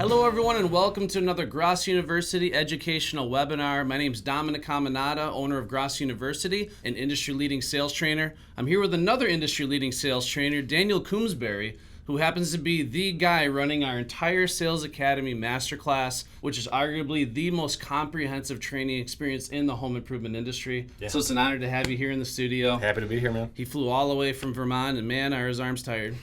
Hello everyone and welcome to another Gross University educational webinar. My name is Dominic Caminata, owner of Gross University, an industry-leading sales trainer. I'm here with another industry-leading sales trainer, Daniel Coombsbury, who happens to be the guy running our entire Sales Academy Masterclass, which is arguably the most comprehensive training experience in the home improvement industry. Yeah. So it's an honor to have you here in the studio. Happy to be here, man. He flew all the way from Vermont, and man, are his arms tired.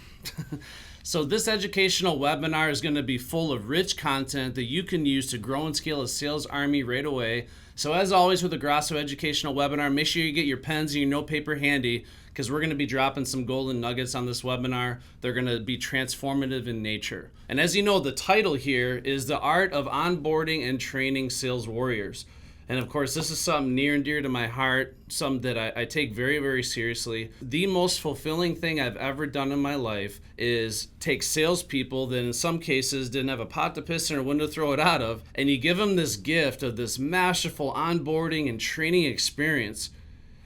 So this educational webinar is going to be full of rich content that you can use to grow and scale a sales army right away. So as always with the Grosso educational webinar, make sure you get your pens and your note paper handy because we're going to be dropping some golden nuggets on this webinar. They're going to be transformative in nature. And as you know, the title here is The Art of Onboarding and Training Sales Warriors. And of course, this is something near and dear to my heart, something that I take very, very seriously. The most fulfilling thing I've ever done in my life is take salespeople that in some cases didn't have a pot to piss in or window to throw it out of, and you give them this gift of this masterful onboarding and training experience.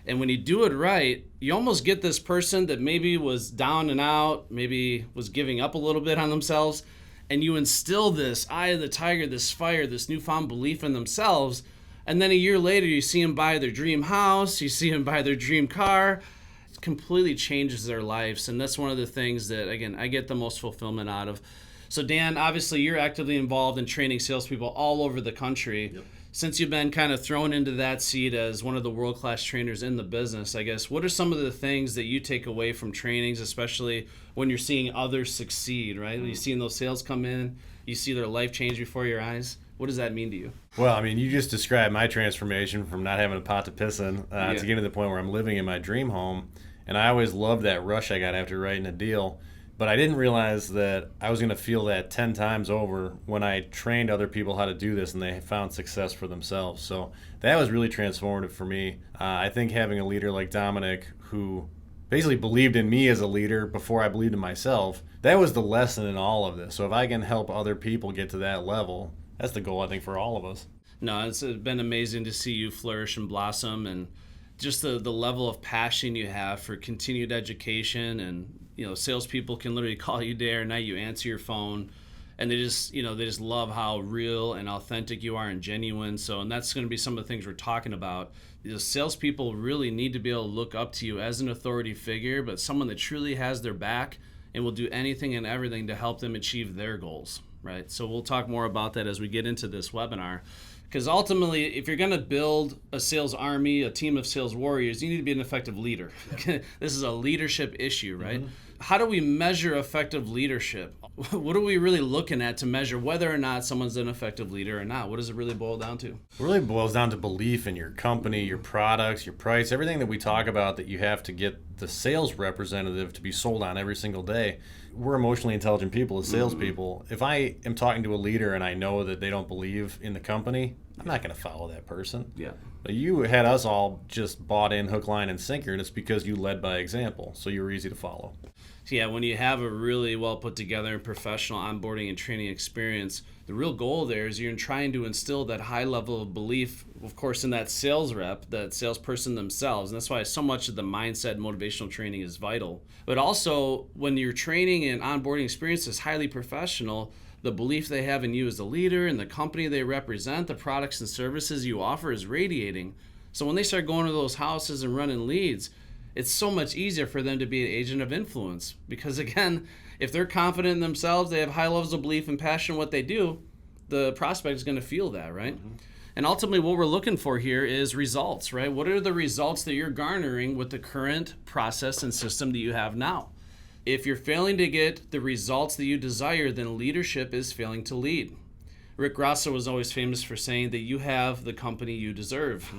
And when you do it right, you almost get this person that maybe was down and out, maybe was giving up a little bit on themselves, and you instill this eye of the tiger, this fire, this newfound belief in themselves. And then a year later, you see them buy their dream house, you see them buy their dream car. It completely changes their lives. And that's one of the things that, again, I get the most fulfillment out of. So Dan, obviously you're actively involved in training salespeople all over the country. Yep. Since you've been kind of thrown into that seat as one of the world-class trainers in the business, I guess, what are some of the things that you take away from trainings, especially when you're seeing others succeed, right? When you're seeing those sales come in, you see their life change before your eyes. What does that mean to you? Well, I mean, you just described my transformation from not having a pot to piss in to getting to the point where I'm living in my dream home. And I always loved that rush I got after writing a deal. But I didn't realize that I was going to feel that 10 times over when I trained other people how to do this and they found success for themselves. So that was really transformative for me. I think having a leader like Dominic who basically believed in me as a leader before I believed in myself, that was the lesson in all of this. So if I can help other people get to that level, that's the goal, I think, for all of us. No, it's been amazing to see you flourish and blossom, and just the level of passion you have for continued education. And salespeople can literally call you day or night. You answer your phone, and they just love how real and authentic you are and genuine. So, and that's going to be some of the things we're talking about. The salespeople really need to be able to look up to you as an authority figure, but someone that truly has their back and will do anything and everything to help them achieve their goals. Right. So we'll talk more about that as we get into this webinar. Because ultimately, if you're going to build a sales army, a team of sales warriors, you need to be an effective leader. Yeah. This is a leadership issue, right? Mm-hmm. How do we measure effective leadership? What are we really looking at to measure whether or not someone's an effective leader or not? What does it really boil down to? It really boils down to belief in your company, your products, your price, everything that we talk about that you have to get the sales representative to be sold on every single day. We're emotionally intelligent people as salespeople. Mm-hmm. If I am talking to a leader and I know that they don't believe in the company, I'm not going to follow that person. Yeah. But you had us all just bought in hook, line, and sinker, and it's because you led by example, so you were easy to follow. Yeah, when you have a really well put together and professional onboarding and training experience, the real goal there is you're trying to instill that high level of belief, of course, in that sales rep, that salesperson themselves. And that's why so much of the mindset motivational training is vital. But also, when your training and onboarding experience is highly professional, the belief they have in you as a leader and the company they represent, the products and services you offer is radiating. So when they start going to those houses and running leads, it's so much easier for them to be an agent of influence. Because again, if they're confident in themselves, they have high levels of belief and passion in what they do, the prospect is going to feel that, right? Mm-hmm. And ultimately what we're looking for here is results, right? What are the results that you're garnering with the current process and system that you have now? If you're failing to get the results that you desire, then leadership is failing to lead. Rick Grosso was always famous for saying that you have the company you deserve.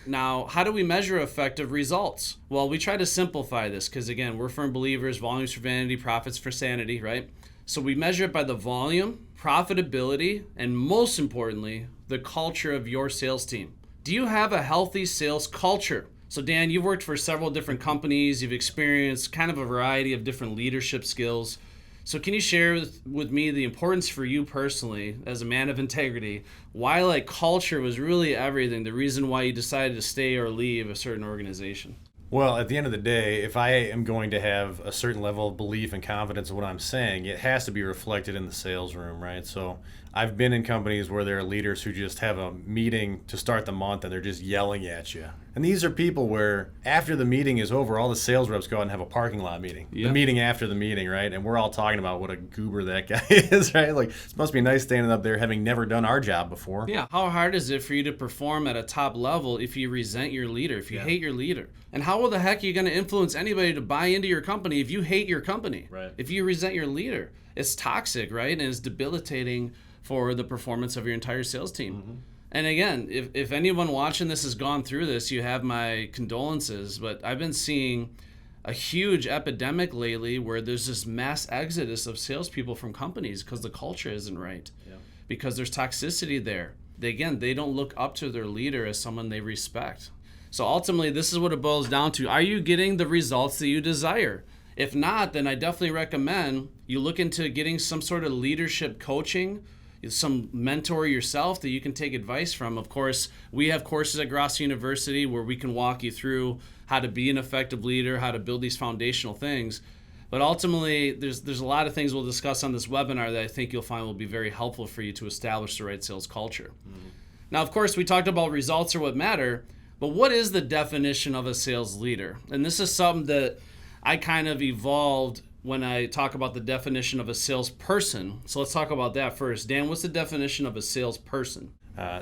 Now, how do we measure effective results? Well, we try to simplify this because, again, we're firm believers, volumes for vanity, profits for sanity, right? So we measure it by the volume, profitability, and most importantly, the culture of your sales team. Do you have a healthy sales culture? So Dan, you've worked for several different companies. You've experienced kind of a variety of different leadership skills. So can you share with me the importance for you personally, as a man of integrity, why culture was really everything, the reason why you decided to stay or leave a certain organization? Well, at the end of the day, if I am going to have a certain level of belief and confidence in what I'm saying, it has to be reflected in the sales room, right? So I've been in companies where there are leaders who just have a meeting to start the month and they're just yelling at you. And these are people where after the meeting is over, all the sales reps go out and have a parking lot meeting. Yeah. The meeting after the meeting, right? And we're all talking about what a goober that guy is, right? Like, it must be nice standing up there having never done our job before. Yeah. How hard is it for you to perform at a top level if you resent your leader, if you hate your leader? And how the heck are you going to influence anybody to buy into your company if you hate your company? Right. If you resent your leader, it's toxic, right? And it's debilitating for the performance of your entire sales team. Mm-hmm. And again, if anyone watching this has gone through this, you have my condolences. But I've been seeing a huge epidemic lately where there's this mass exodus of salespeople from companies because the culture isn't right. Yeah. Because there's toxicity there. They don't look up to their leader as someone they respect. So ultimately, this is what it boils down to. Are you getting the results that you desire? If not, then I definitely recommend you look into getting some sort of leadership coaching, some mentor yourself that you can take advice from. Of course, we have courses at Grossi University where we can walk you through how to be an effective leader, how to build these foundational things. But ultimately, there's a lot of things we'll discuss on this webinar that I think you'll find will be very helpful for you to establish the right sales culture. Mm-hmm. Now, of course, we talked about results are what matter, but what is the definition of a sales leader? And this is something that I kind of evolved when I talk about the definition of a salesperson. So let's talk about that first. Dan, what's the definition of a salesperson?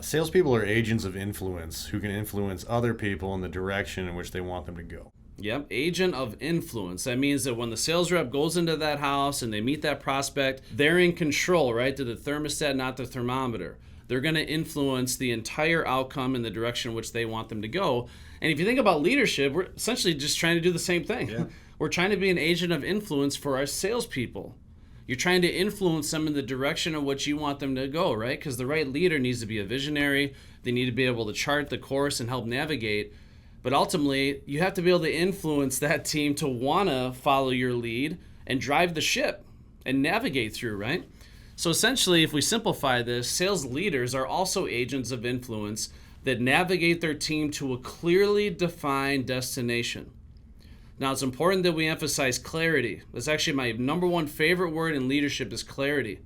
Salespeople are agents of influence who can influence other people in the direction in which they want them to go. Yep, agent of influence. That means that when the sales rep goes into that house and they meet that prospect, they're in control, right? They're the thermostat, not the thermometer. They're going to influence the entire outcome in the direction in which they want them to go. And if you think about leadership, we're essentially just trying to do the same thing. Yeah. We're trying to be an agent of influence for our salespeople. You're trying to influence them in the direction of what you want them to go, right? Because the right leader needs to be a visionary. They need to be able to chart the course and help navigate. But ultimately, you have to be able to influence that team to want to follow your lead and drive the ship and navigate through, right? So essentially, if we simplify this, sales leaders are also agents of influence that navigate their team to a clearly defined destination. Now, it's important that we emphasize clarity. That's actually my number one favorite word in leadership is clarity.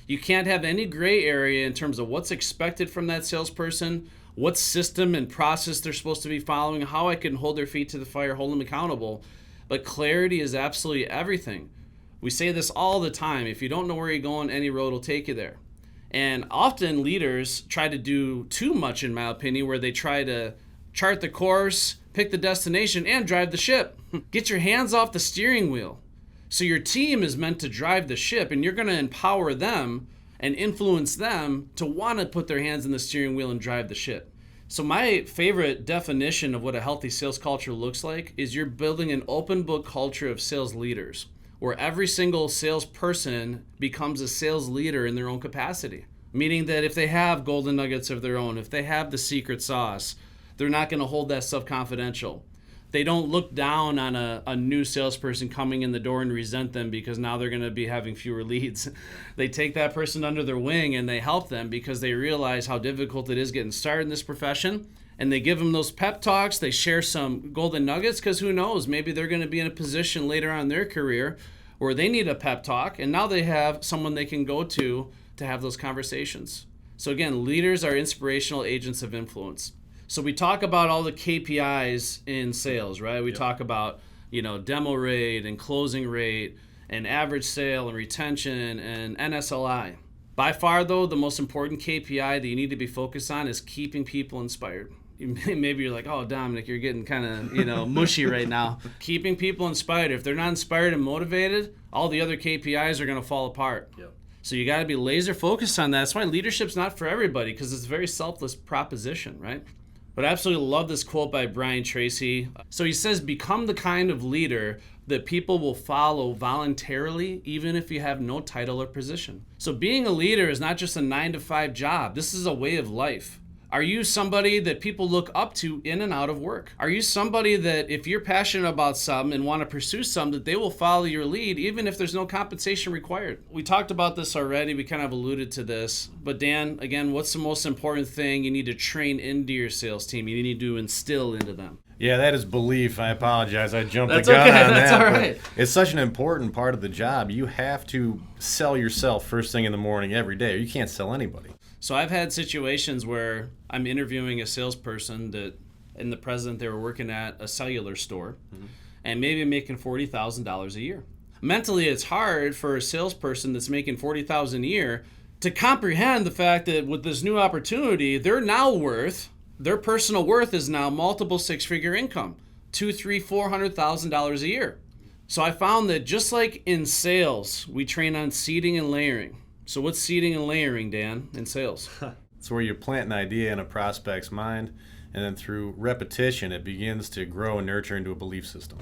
You can't have any gray area in terms of what's expected from that salesperson, what system and process they're supposed to be following, how I can hold their feet to the fire, hold them accountable. But clarity is absolutely everything. We say this all the time. If you don't know where you're going, any road will take you there. And often leaders try to do too much, in my opinion, where they try to chart the course, pick the destination, and drive the ship. Get your hands off the steering wheel. So your team is meant to drive the ship, and you're going to empower them and influence them to want to put their hands in the steering wheel and drive the ship. So my favorite definition of what a healthy sales culture looks like is you're building an open book culture of sales leaders, where every single salesperson becomes a sales leader in their own capacity. Meaning that if they have golden nuggets of their own, if they have the secret sauce, they're not going to hold that stuff confidential. They don't look down on a new salesperson coming in the door and resent them because now they're going to be having fewer leads. They take that person under their wing and they help them because they realize how difficult it is getting started in this profession. And they give them those pep talks. They share some golden nuggets because who knows, maybe they're going to be in a position later on in their career where they need a pep talk. And now they have someone they can go to have those conversations. So again, leaders are inspirational agents of influence. So we talk about all the KPIs in sales, right? We talk about, demo rate and closing rate and average sale and retention and NSLI. By far, though, the most important KPI that you need to be focused on is keeping people inspired. Maybe you're like, oh, Dominic, you're getting kind of, mushy right now. Keeping people inspired. If they're not inspired and motivated, all the other KPIs are going to fall apart. Yep. So you got to be laser focused on that. That's why leadership's not for everybody, because it's a very selfless proposition, right? But I absolutely love this quote by Brian Tracy. So he says, become the kind of leader that people will follow voluntarily, even if you have no title or position. So being a leader is not just a 9-to-5 job. This is a way of life. Are you somebody that people look up to in and out of work? Are you somebody that if you're passionate about something and want to pursue something, that they will follow your lead even if there's no compensation required? We talked about this already. We kind of alluded to this. But Dan, again, what's the most important thing you need to train into your sales team? You need to instill into them? Yeah, that is belief. I apologize. I jumped That's the gun okay. on That's that. all right. It's such an important part of the job. You have to sell yourself first thing in the morning every day, or you can't sell anybody. So I've had situations where I'm interviewing a salesperson that in the present they were working at a cellular store and maybe making $40,000 a year. Mentally, it's hard for a salesperson that's making $40,000 a year to comprehend the fact that with this new opportunity, their personal worth is now multiple six-figure income, $200,000, $300,000, $400,000 a year. So I found that just like in sales, we train on seeding and layering. So what's seeding and layering, Dan, in sales? It's where you plant an idea in a prospect's mind, and then through repetition, it begins to grow and nurture into a belief system.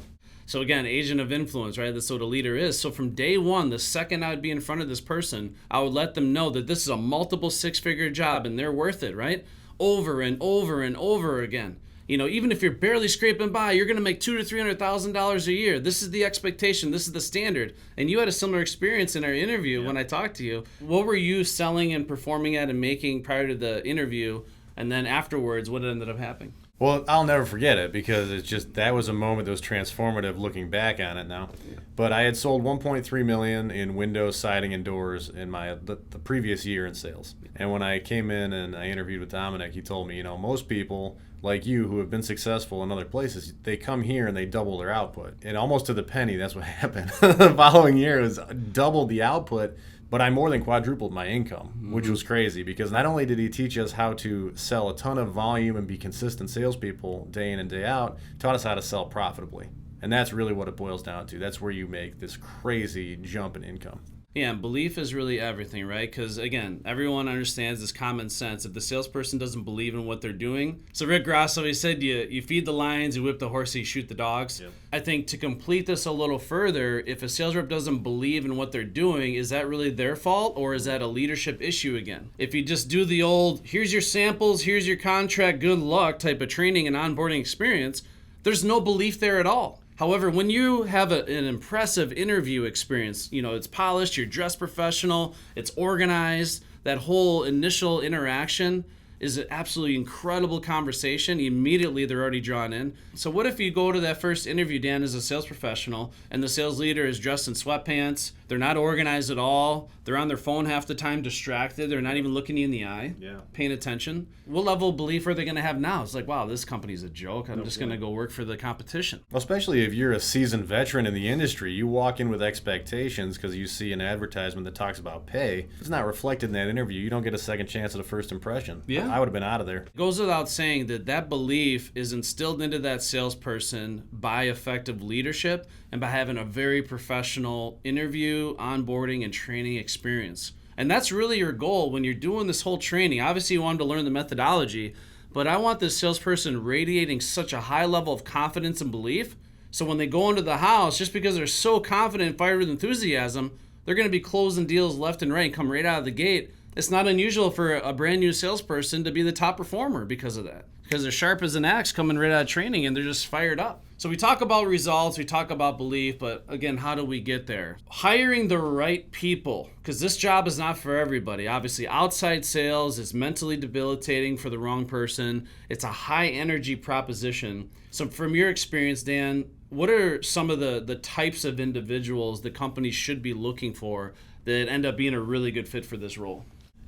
So again, agent of influence, right? That's what a leader is. So from day one, the second I would be in front of this person, I would let them know that this is a multiple six-figure job and they're worth it, right? Over and over and over again. You know, even if you're barely scraping by, you're going to make $200,000 to $300,000 a year. This is the expectation. This is the standard. And you had a similar experience in our interview when I talked to you. What were you selling and performing at and making prior to the interview? And then afterwards, what ended up happening? Well, I'll never forget it because it's just that was a moment that was transformative looking back on it now. But I had sold $1.3 million in windows, siding, and doors in the previous year in sales. And when I came in and I interviewed with Dominic, he told me, most people like you who have been successful in other places, they come here and they double their output. And almost to the penny, that's what happened. The following year was doubled the output. But I more than quadrupled my income, which was crazy because not only did he teach us how to sell a ton of volume and be consistent salespeople day in and day out, taught us how to sell profitably. And that's really what it boils down to. That's where you make this crazy jump in income. Yeah, and belief is really everything, right? Because, again, everyone understands this common sense. If the salesperson doesn't believe in what they're doing, so Rick Grosso, he said, you feed the lions, you whip the horses, you shoot the dogs. Yep. I think to complete this a little further, if a sales rep doesn't believe in what they're doing, is that really their fault or is that a leadership issue again? If you just do the old, here's your samples, here's your contract, good luck type of training and onboarding experience, there's no belief there at all. However, when you have an impressive interview experience, it's polished, you're dressed professional, it's organized, that whole initial interaction is an absolutely incredible conversation. Immediately, they're already drawn in. So what if you go to that first interview, Dan, as a sales professional, and the sales leader is dressed in sweatpants, they're not organized at all, they're on their phone half the time, distracted, they're not even looking you in the eye, paying attention. What level of belief are they going to have now? It's like, wow, this company's a joke. I'm just going to go work for the competition. Especially if you're a seasoned veteran in the industry, you walk in with expectations because you see an advertisement that talks about pay. If it's not reflected in that interview, you don't get a second chance at a first impression. Yeah. I would have been out of there. It goes without saying that belief is instilled into that salesperson by effective leadership and by having a very professional interview, onboarding, and training experience. And that's really your goal when you're doing this whole training. Obviously, you want them to learn the methodology, but I want this salesperson radiating such a high level of confidence and belief. So when they go into the house, just because they're so confident and fired with enthusiasm, they're going to be closing deals left and right and come right out of the gate. It's not unusual for a brand new salesperson to be the top performer because of that. Because they're sharp as an axe coming right out of training and they're just fired up. So we talk about results, we talk about belief, but again, how do we get there? Hiring the right people, because this job is not for everybody. Obviously, outside sales is mentally debilitating for the wrong person. It's a high energy proposition. So from your experience, Dan, what are some of the types of individuals that companies should be looking for that end up being a really good fit for this role?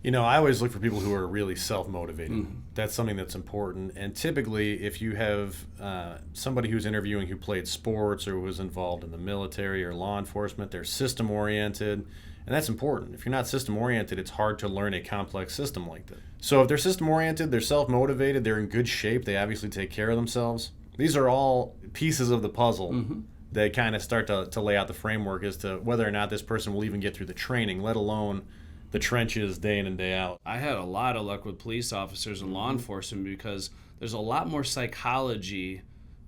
I always look for people who are really self-motivated. That's something that's important. And typically, if you have somebody who's interviewing who played sports or was involved in the military or law enforcement, they're system-oriented. And that's important. If you're not system-oriented, it's hard to learn a complex system like that. So if they're system-oriented, they're self-motivated, they're in good shape, they obviously take care of themselves. These are all pieces of the puzzle that kind of start to lay out the framework as to whether or not this person will even get through the training, let alone the trenches day in and day out. I had a lot of luck with police officers and law enforcement because there's a lot more psychology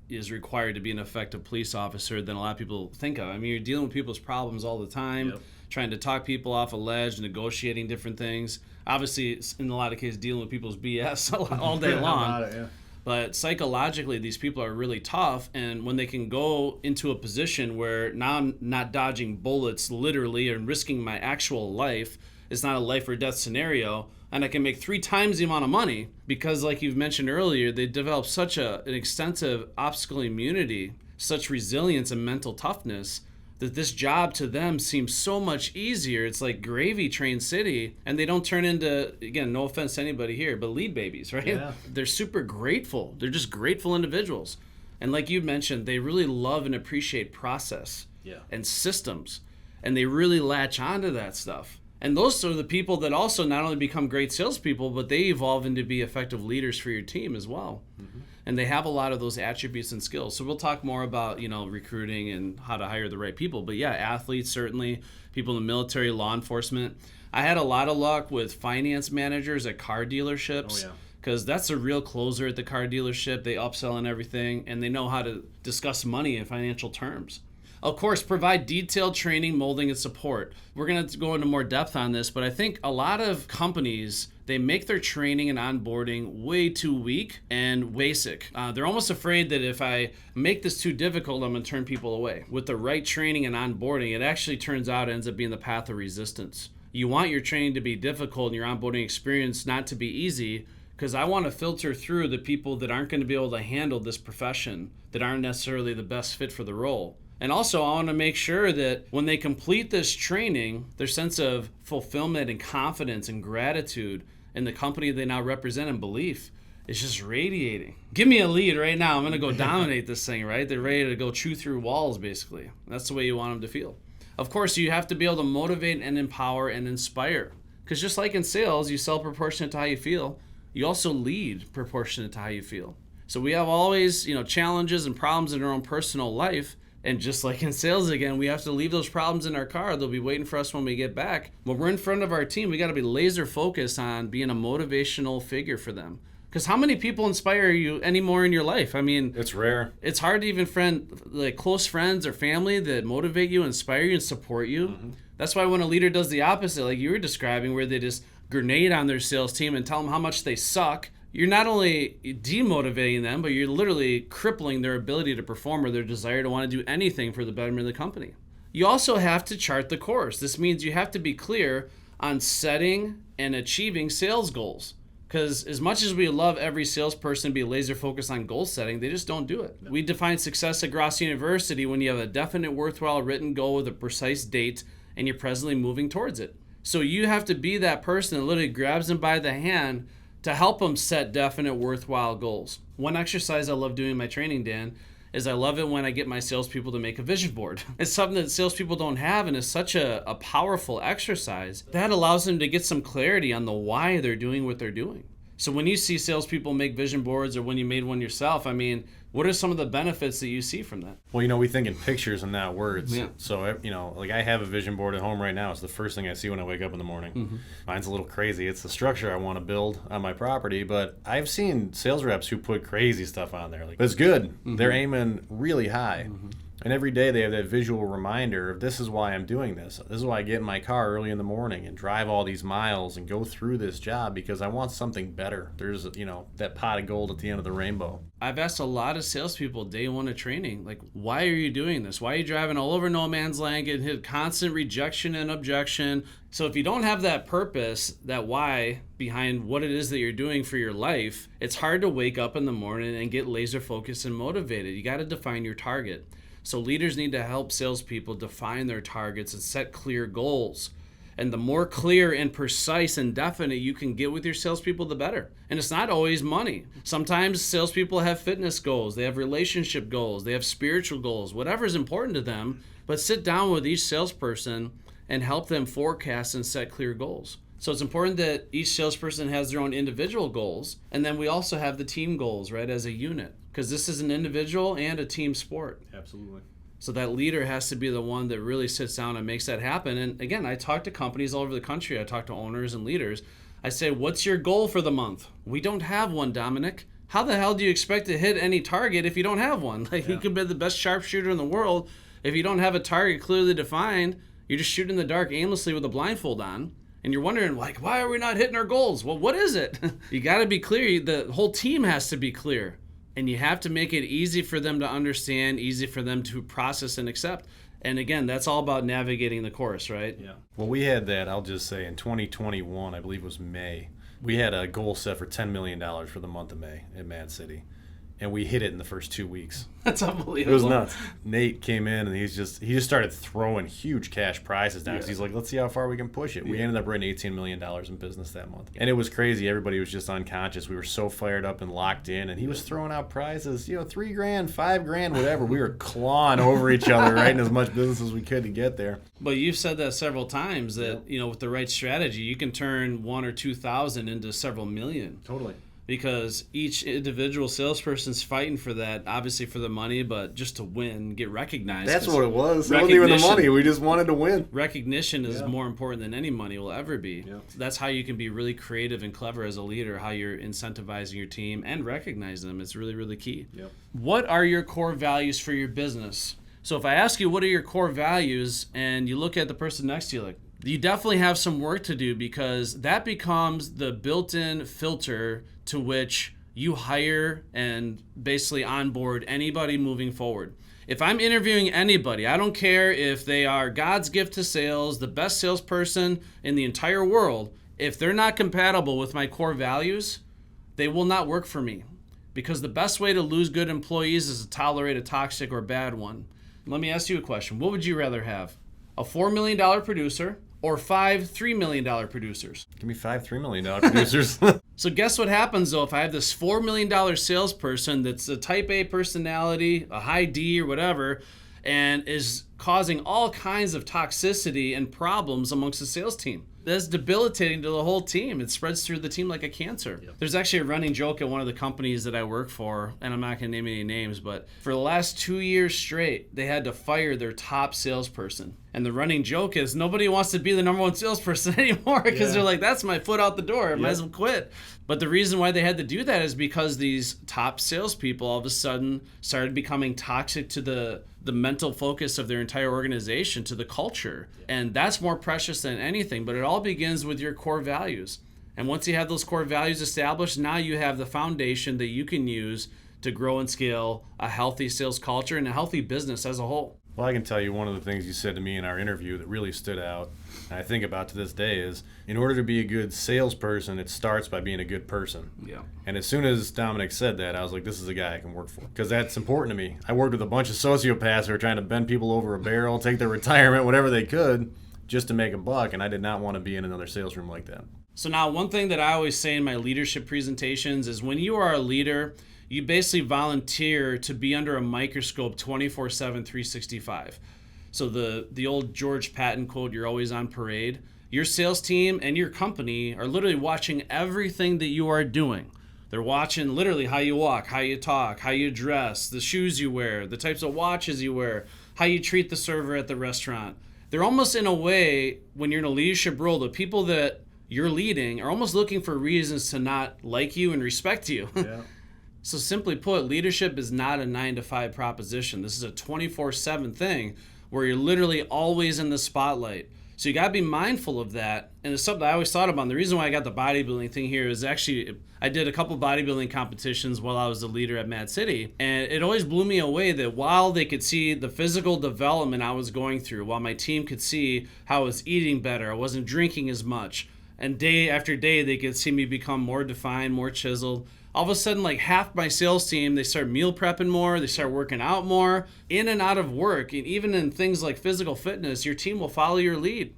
is required to be an effective police officer than a lot of people think of. I mean, you're dealing with people's problems all the time. trying to talk people off a ledge, negotiating different things. Obviously, it's in a lot of cases, dealing with people's BS all day long. But psychologically, these people are really tough, and when they can go into a position where now I'm not dodging bullets literally and risking my actual life, it's not a life or death scenario, and I can make 3 times the amount of money because, like you've mentioned earlier, they develop such an extensive obstacle immunity, such resilience and mental toughness, that this job to them seems so much easier. It's like gravy train city, and they don't turn into, again, no offense to anybody here, but lead babies, right? Yeah. They're super grateful. They're just grateful individuals. And like you mentioned, they really love and appreciate process and systems, and they really latch onto that stuff. And those are the people that also not only become great salespeople, but they evolve into be effective leaders for your team as well. Mm-hmm. And they have a lot of those attributes and skills. So we'll talk more about, recruiting and how to hire the right people. But yeah, athletes, certainly, people in the military, law enforcement. I had a lot of luck with finance managers at car dealerships. Oh, yeah. Because that's a real closer at the car dealership. They upsell and everything, and they know how to discuss money in financial terms. Of course, provide detailed training, molding, and support. We're going to go into more depth on this, but I think a lot of companies, they make their training and onboarding way too weak and basic. They're almost afraid that if I make this too difficult, I'm going to turn people away. With the right training and onboarding, it actually turns out it ends up being the path of resistance. You want your training to be difficult and your onboarding experience not to be easy, because I want to filter through the people that aren't going to be able to handle this profession, that aren't necessarily the best fit for the role. And also, I want to make sure that when they complete this training, their sense of fulfillment and confidence and gratitude in the company they now represent and belief is just radiating. Give me a lead right now. I'm going to go dominate this thing, right? They're ready to go chew through walls, basically. That's the way you want them to feel. Of course, you have to be able to motivate and empower and inspire. Because just like in sales, you sell proportionate to how you feel. You also lead proportionate to how you feel. So we have always, challenges and problems in our own personal life. And just like in sales again, we have to leave those problems in our car. They'll be waiting for us when we get back. When we're in front of our team, we got to be laser focused on being a motivational figure for them. Because how many people inspire you anymore in your life? I mean, it's rare. It's hard to even friend, like close friends or family that motivate you, inspire you, and support you. Mm-hmm. That's why when a leader does the opposite, like you were describing, where they just grenade on their sales team and tell them how much they suck, you're not only demotivating them, but you're literally crippling their ability to perform or their desire to want to do anything for the betterment of the company. You also have to chart the course. This means you have to be clear on setting and achieving sales goals. Because as much as we love every salesperson to be laser focused on goal setting, they just don't do it. No. We define success at Gross University when you have a definite, worthwhile written goal with a precise date and you're presently moving towards it. So you have to be that person that literally grabs them by the hand to help them set definite, worthwhile goals. One exercise I love doing in my training, Dan, is I love it when I get my salespeople to make a vision board. It's something that salespeople don't have, and it's such a powerful exercise that allows them to get some clarity on the why they're doing what they're doing. So when you see salespeople make vision boards, or when you made one yourself, I mean, what are some of the benefits that you see from that? Well, we think in pictures and not words. Yeah. So, like I have a vision board at home right now. It's the first thing I see when I wake up in the morning. Mm-hmm. Mine's a little crazy. It's the structure I want to build on my property, but I've seen sales reps who put crazy stuff on there. But it's good. Mm-hmm. They're aiming really high. Mm-hmm. And every day they have that visual reminder of this is why I'm doing this. This is why I get in my car early in the morning and drive all these miles and go through this job because I want something better. There's, that pot of gold at the end of the rainbow. I've asked a lot of salespeople day one of training, like, why are you doing this? Why are you driving all over no man's land, getting hit constant rejection and objection? So if you don't have that purpose, that why behind what it is that you're doing for your life, it's hard to wake up in the morning and get laser focused and motivated. You got to define your target. So leaders need to help salespeople define their targets and set clear goals. And the more clear and precise and definite you can get with your salespeople, the better. And it's not always money. Sometimes salespeople have fitness goals, they have relationship goals, they have spiritual goals, whatever is important to them. But sit down with each salesperson and help them forecast and set clear goals. So it's important that each salesperson has their own individual goals. And then we also have the team goals, right, as a unit. Because this is an individual and a team sport. Absolutely. So that leader has to be the one that really sits down and makes that happen. And again, I talk to companies all over the country. I talk to owners and leaders. I say, what's your goal for the month? We don't have one, Dominic. How the hell do you expect to hit any target if you don't have one? You could be the best sharpshooter in the world. If you don't have a target clearly defined, You're just shooting in the dark aimlessly with a blindfold on. And you're wondering, like, why are we not hitting our goals? Well, what is it? You got to be clear. The whole team has to be clear. And you have to make it easy for them to understand, easy for them to process and accept. And again, that's all about navigating the course, right? Yeah. Well, we had that, I'll just say, in 2021, I believe it was May. We had a goal set for $10 million for the month of May in Mad City. And we hit it in the first 2 weeks. That's unbelievable. It was nuts. Nate came in and he just started throwing huge cash prizes down. Yeah. He's like, let's see how far we can push it. We ended up writing $18 million in business that month. And it was crazy. Everybody was just unconscious. We were so fired up and locked in. And he was throwing out prizes, $3,000, $5,000, whatever. We were clawing over each other, writing as much business as we could to get there. But you've said that several times that, with the right strategy, you can turn 1,000 or 2,000 into several million. Totally. Because each individual salesperson's fighting for that, obviously for the money, but just to win, get recognized. That's what it was. It wasn't even the money. We just wanted to win. Recognition is more important than any money will ever be. Yeah. That's how you can be really creative and clever as a leader, how you're incentivizing your team and recognize them. It's really, really key. Yep. What are your core values for your business? So if I ask you what are your core values and you look at the person next to you, like, you definitely have some work to do, because that becomes the built-in filter to which you hire and basically onboard anybody moving forward. If I'm interviewing anybody, I don't care if they are God's gift to sales, the best salesperson in the entire world, if they're not compatible with my core values, they will not work for me. Because the best way to lose good employees is to tolerate a toxic or bad one. Let me ask you a question. What would you rather have? A $4 million producer or 5 $3 million producers? Give me 5 $3 million producers. So guess what happens, though, if I have this $4 million salesperson that's a type A personality, a high D or whatever, and is causing all kinds of toxicity and problems amongst the sales team? That's debilitating to the whole team. It spreads through the team like a cancer. Yep. There's actually a running joke at one of the companies that I work for, and I'm not going to name any names, but for the last 2 years straight, they had to fire their top salesperson. And the running joke is nobody wants to be the number one salesperson anymore, because they're like, that's my foot out the door. I might as well quit. But the reason why they had to do that is because these top salespeople all of a sudden started becoming toxic to the mental focus of their entire organization, to the culture. And that's more precious than anything. But it all begins with your core values. And once you have those core values established, now you have the foundation that you can use to grow and scale a healthy sales culture and a healthy business as a whole. Well, I can tell you one of the things you said to me in our interview that really stood out, and I think about to this day, is in order to be a good salesperson, it starts by being a good person. Yeah. And as soon as Dominic said that, I was like, this is a guy I can work for, because that's important to me. I worked with a bunch of sociopaths who were trying to bend people over a barrel, take their retirement, whatever they could, just to make a buck, and I did not want to be in another sales room like that. So now, one thing that I always say in my leadership presentations is when you are a leader, you basically volunteer to be under a microscope 24/7, 365. So the old George Patton quote, you're always on parade. Your sales team and your company are literally watching everything that you are doing. They're watching literally how you walk, how you talk, how you dress, the shoes you wear, the types of watches you wear, how you treat the server at the restaurant. They're almost, in a way, when you're in a leadership role, the people that you're leading are almost looking for reasons to not like you and respect you. Yeah. So simply put, leadership is not a 9-to-5 proposition. This is a 24/7 thing where you're literally always in the spotlight. So you got to be mindful of that. And it's something I always thought about. And the reason why I got the bodybuilding thing here is actually I did a couple bodybuilding competitions while I was the leader at Mad City. And it always blew me away that while they could see the physical development I was going through, while my team could see how I was eating better, I wasn't drinking as much, and day after day they could see me become more defined, more chiseled. All of a sudden, like half my sales team, they start meal prepping more, they start working out more, in and out of work, and even in things like physical fitness, your team will follow your lead.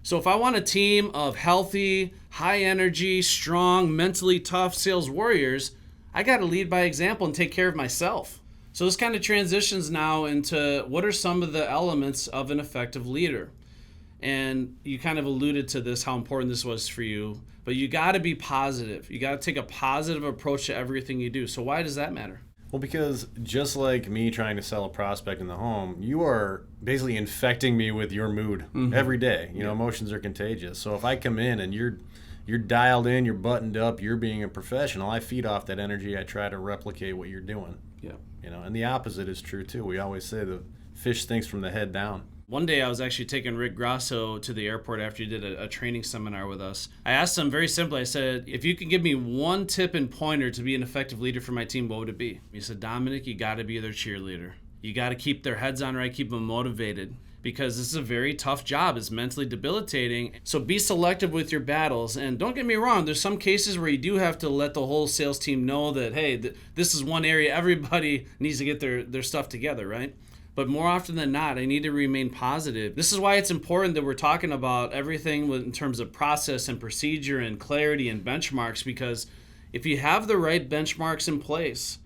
So if I want a team of healthy, high energy, strong, mentally tough sales warriors, I got to lead by example and take care of myself. So this kind of transitions now into what are some of the elements of an effective leader. And you kind of alluded to this, how important this was for you. But you got to be positive. You got to take a positive approach to everything you do. So why does that matter? Well, because just like me trying to sell a prospect in the home, you are basically infecting me with your mood every day. You know, emotions are contagious. So if I come in and you're dialed in, you're buttoned up, you're being a professional, I feed off that energy. I try to replicate what you're doing. Yeah. You know, and the opposite is true too. We always say the fish stinks from the head down. One day I was actually taking Rick Grasso to the airport after he did a training seminar with us. I asked him very simply, I said, if you could give me one tip and pointer to be an effective leader for my team, what would it be? He said, Dominic, you got to be their cheerleader. You got to keep their heads on right, keep them motivated, because this is a very tough job. It's mentally debilitating. So be selective with your battles. And don't get me wrong, there's some cases where you do have to let the whole sales team know that, hey, this is one area everybody needs to get their stuff together, right? But more often than not, I need to remain positive. This is why it's important that we're talking about everything in terms of process and procedure and clarity and benchmarks, because if you have the right benchmarks in place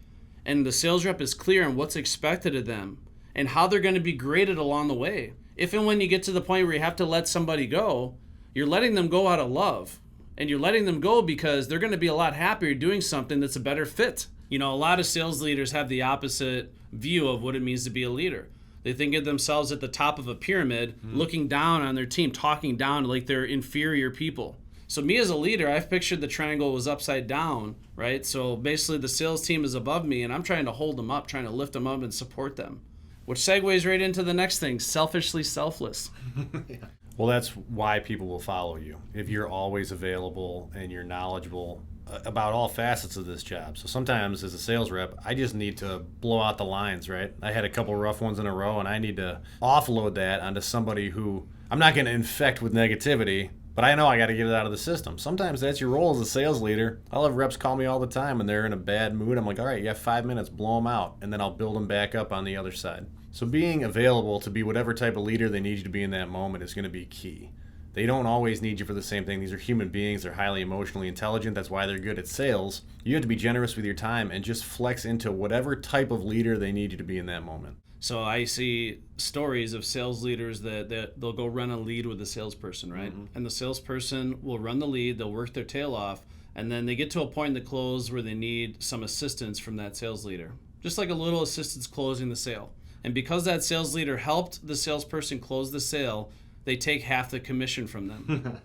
and the sales rep is clear on what's expected of them and how they're going to be graded along the way, if and when you get to the point where you have to let somebody go, you're letting them go out of love. And you're letting them go because they're going to be a lot happier doing something that's a better fit. You know, a lot of sales leaders have the opposite view of what it means to be a leader. They think of themselves at the top of a pyramid, looking down on their team, talking down like they're inferior people. So me as a leader, I've pictured the triangle was upside down, right? So basically the sales team is above me and I'm trying to hold them up, trying to lift them up and support them. Which segues right into the next thing, selfishly selfless. Yeah. Well, that's why people will follow you. If you're always available and you're knowledgeable about all facets of this job. So sometimes as a sales rep, I just need to blow out the lines, right? I had a couple rough ones in a row and I need to offload that onto somebody who I'm not going to infect with negativity, but I know I got to get it out of the system. Sometimes that's your role as a sales leader. I'll have reps call me all the time and they're in a bad mood. I'm like, all right, you have 5 minutes, blow them out, and then I'll build them back up on the other side. So being available to be whatever type of leader they need you to be in that moment is going to be key. They don't always need you for the same thing. These are human beings. They're highly emotionally intelligent. That's why they're good at sales. You have to be generous with your time and just flex into whatever type of leader they need you to be in that moment. So I see stories of sales leaders that they'll go run a lead with a salesperson, right? Mm-hmm. And the salesperson will run the lead, they'll work their tail off, and then they get to a point in the close where they need some assistance from that sales leader. Just like a little assistance closing the sale. And because that sales leader helped the salesperson close the sale, they take half the commission from them.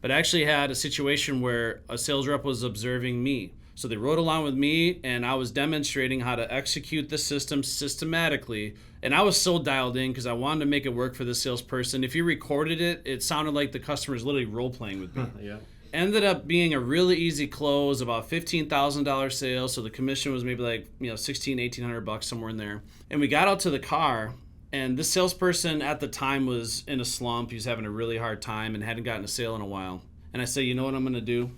But I actually had a situation where a sales rep was observing me. So they rode along with me and I was demonstrating how to execute the system systematically. And I was so dialed in because I wanted to make it work for the salesperson. If you recorded it, it sounded like the customer's literally role-playing with me. Yeah. Ended up being a really easy close, about $15,000 sale. So the commission was maybe like, $1,800 somewhere in there. And we got out to the car. And this salesperson at the time was in a slump. He was having a really hard time and hadn't gotten a sale in a while. And I said, you know what I'm going to do?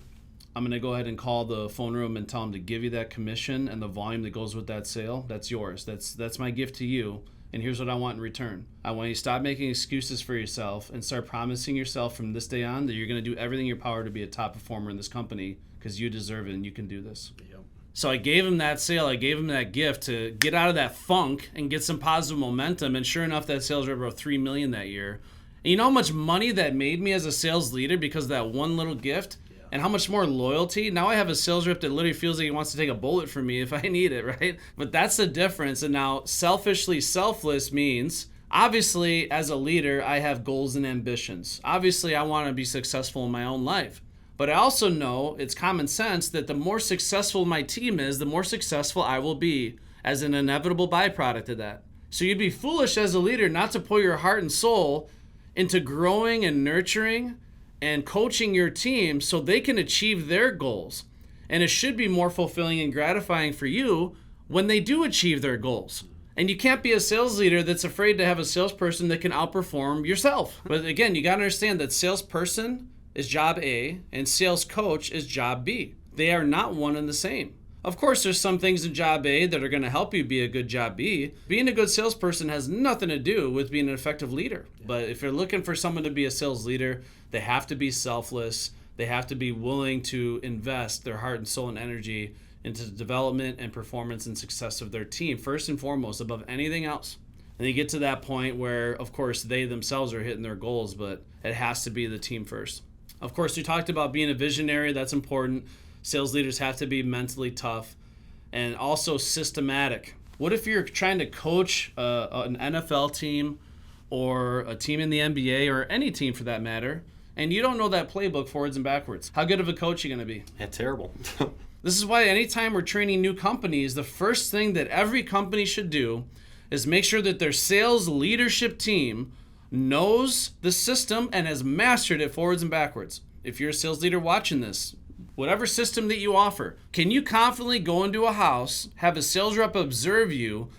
I'm going to go ahead and call the phone room and tell them to give you that commission and the volume that goes with that sale. That's yours. That's my gift to you. And here's what I want in return. I want you to stop making excuses for yourself and start promising yourself from this day on that you're going to do everything in your power to be a top performer in this company because you deserve it and you can do this. Yep. So I gave him that sale. I gave him that gift to get out of that funk and get some positive momentum. And sure enough, that sales rep wrote $3 million that year. And you know how much money that made me as a sales leader because of that one little gift? And how much more loyalty? Now I have a sales rep that literally feels like he wants to take a bullet for me if I need it, right? But that's the difference. And now selfishly selfless means, obviously, as a leader, I have goals and ambitions. Obviously, I want to be successful in my own life. But I also know, it's common sense, that the more successful my team is, the more successful I will be as an inevitable byproduct of that. So you'd be foolish as a leader not to put your heart and soul into growing and nurturing and coaching your team so they can achieve their goals. And it should be more fulfilling and gratifying for you when they do achieve their goals. And you can't be a sales leader that's afraid to have a salesperson that can outperform yourself. But again, you got to understand that salesperson is job A and sales coach is job B. They are not one and the same. Of course, there's some things in job A that are going to help you be a good job B. Being a good salesperson has nothing to do with being an effective leader. But if you're looking for someone to be a sales leader, they have to be selfless. They have to be willing to invest their heart and soul and energy into the development and performance and success of their team, first and foremost, above anything else. And you get to that point where, of course, they themselves are hitting their goals, but it has to be the team first. Of course, we talked about being a visionary. That's important. Sales leaders have to be mentally tough and also systematic. What if you're trying to coach an NFL team or a team in the NBA or any team for that matter, and you don't know that playbook forwards and backwards? How good of a coach are you going to be? Yeah, terrible. This is why anytime we're training new companies, the first thing that every company should do is make sure that their sales leadership team knows the system and has mastered it forwards and backwards. If you're a sales leader watching this, whatever system that you offer, can you confidently go into a house, have a sales rep observe you,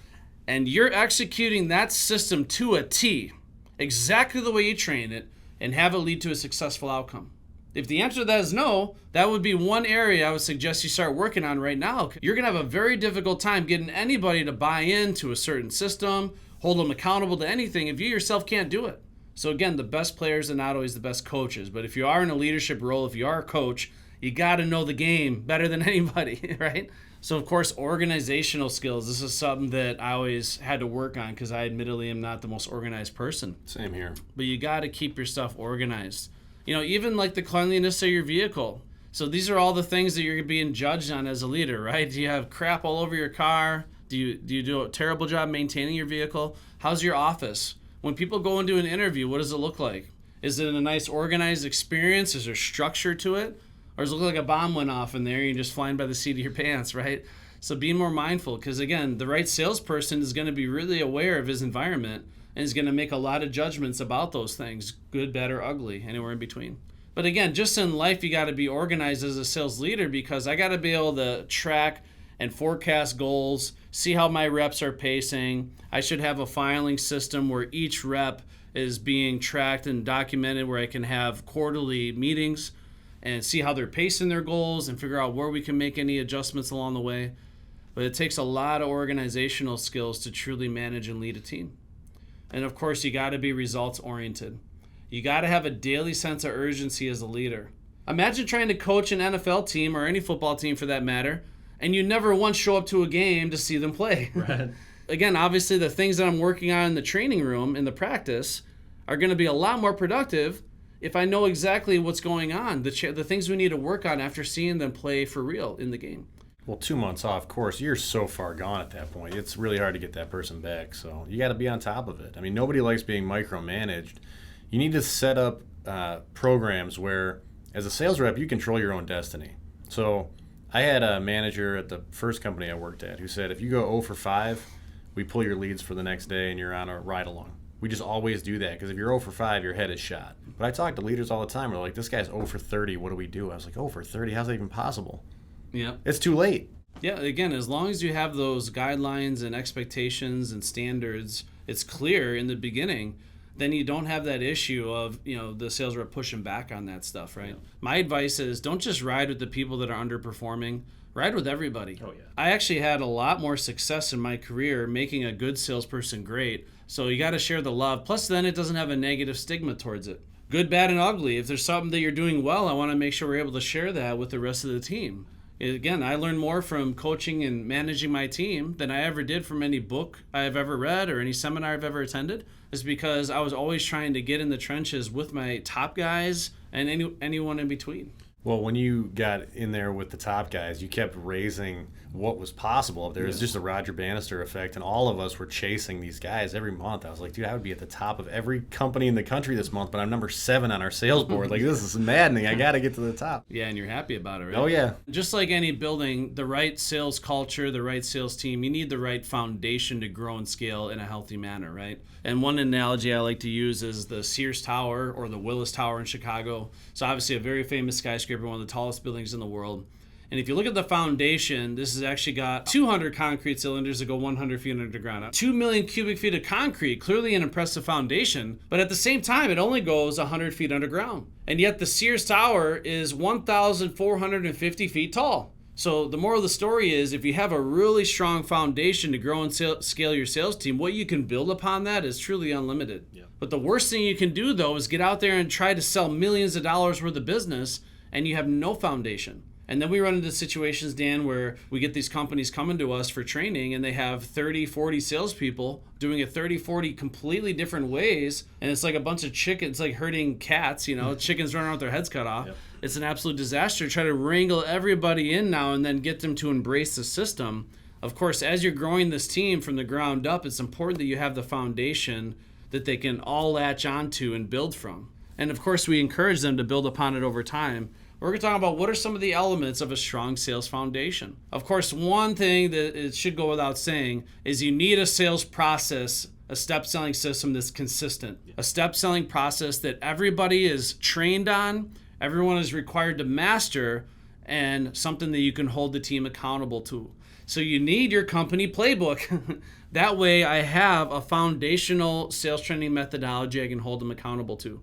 and you're executing that system to a T, exactly the way you train it, and have it lead to a successful outcome? If the answer to that is no, that would be one area I would suggest you start working on right now. You're going to have a very difficult time getting anybody to buy into a certain system, hold them accountable to anything if you yourself can't do it. So again, the best players are not always the best coaches, but if you are in a leadership role, if you are a coach, you got to know the game better than anybody, right? So of course, organizational skills. This is something that I always had to work on because I admittedly am not the most organized person. Same here. But you got to keep your stuff organized. Even like the cleanliness of your vehicle. So these are all the things that you're being judged on as a leader, right? Do you have crap all over your car? Do you do a terrible job maintaining your vehicle? How's your office? When people go into an interview, what does it look like? Is it a nice organized experience? Is there structure to it? Or does it look like a bomb went off in there and you're just flying by the seat of your pants, right? So be more mindful because, again, the right salesperson is going to be really aware of his environment and is going to make a lot of judgments about those things, good, bad, or ugly, anywhere in between. But again, just in life, you got to be organized as a sales leader because I got to be able to track and forecast goals, see how my reps are pacing. I should have a filing system where each rep is being tracked and documented, where I can have quarterly meetings and see how they're pacing their goals and figure out where we can make any adjustments along the way. But it takes a lot of organizational skills to truly manage and lead a team. And of course, you got to be results oriented. You got to have a daily sense of urgency as a leader. Imagine trying to coach an NFL team or any football team for that matter, and you never once show up to a game to see them play. Right. Again, obviously the things that I'm working on in the training room, in the practice, are going to be a lot more productive if I know exactly what's going on, the things we need to work on after seeing them play for real in the game. Well, 2 months off course, you're so far gone at that point. It's really hard to get that person back. So you got to be on top of it. I mean, nobody likes being micromanaged. You need to set up programs where, as a sales rep, you control your own destiny. So I had a manager at the first company I worked at who said, if you go 0 for 5, we pull your leads for the next day and you're on a ride along. We just always do that because if you're 0 for 5, your head is shot. But I talk to leaders all the time. They're like, this guy's 0 for 30. What do we do? I was like, 0 for 30? How's that even possible? Yeah. It's too late. Yeah, again, as long as you have those guidelines and expectations and standards, it's clear in the beginning, then you don't have that issue of, the sales rep pushing back on that stuff, right? Yeah. My advice is don't just ride with the people that are underperforming. Ride with everybody. Oh, yeah. I actually had a lot more success in my career making a good salesperson great. So you got to share the love. Plus, then it doesn't have a negative stigma towards it. Good, bad, and ugly. If there's something that you're doing well, I want to make sure we're able to share that with the rest of the team. Again, I learned more from coaching and managing my team than I ever did from any book I have ever read or any seminar I've ever attended. It's because I was always trying to get in the trenches with my top guys and anyone in between. Well, when you got in there with the top guys, you kept raising what was possible. There was just a Roger Bannister effect, and all of us were chasing these guys every month. I was like, dude, I would be at the top of every company in the country this month, but I'm number 7 on our sales board. Like, this is maddening. I got to get to the top. Yeah, and you're happy about it, right? Oh, yeah. Just like any building, the right sales culture, the right sales team, you need the right foundation to grow and scale in a healthy manner, right? And one analogy I like to use is the Sears Tower or the Willis Tower in Chicago. So obviously a very famous skyscraper, one of the tallest buildings in the world. And if you look at the foundation, this has actually got 200 concrete cylinders that go 100 feet underground. 2 million cubic feet of concrete, clearly an impressive foundation, but at the same time, it only goes 100 feet underground. And yet the Sears Tower is 1,450 feet tall. So the moral of the story is if you have a really strong foundation to grow and scale your sales team, what you can build upon that is truly unlimited. Yeah. But the worst thing you can do, though, is get out there and try to sell millions of dollars worth of business and you have no foundation. And then we run into situations, Dan, where we get these companies coming to us for training and they have 30, 40 salespeople doing it 30, 40 completely different ways. And it's like a bunch of chickens, it's like herding cats, chickens running around with their heads cut off. Yep. It's an absolute disaster to try to wrangle everybody in now and then get them to embrace the system. Of course, as you're growing this team from the ground up, it's important that you have the foundation that they can all latch onto and build from. And of course, we encourage them to build upon it over time. We're going to talk about what are some of the elements of a strong sales foundation. Of course, one thing that it should go without saying is you need a sales process a step selling system that's consistent, a step selling process that everybody is trained on, everyone is required to master, and something that you can hold the team accountable to. So you need your company playbook. That way I have a foundational sales training methodology I can hold them accountable to.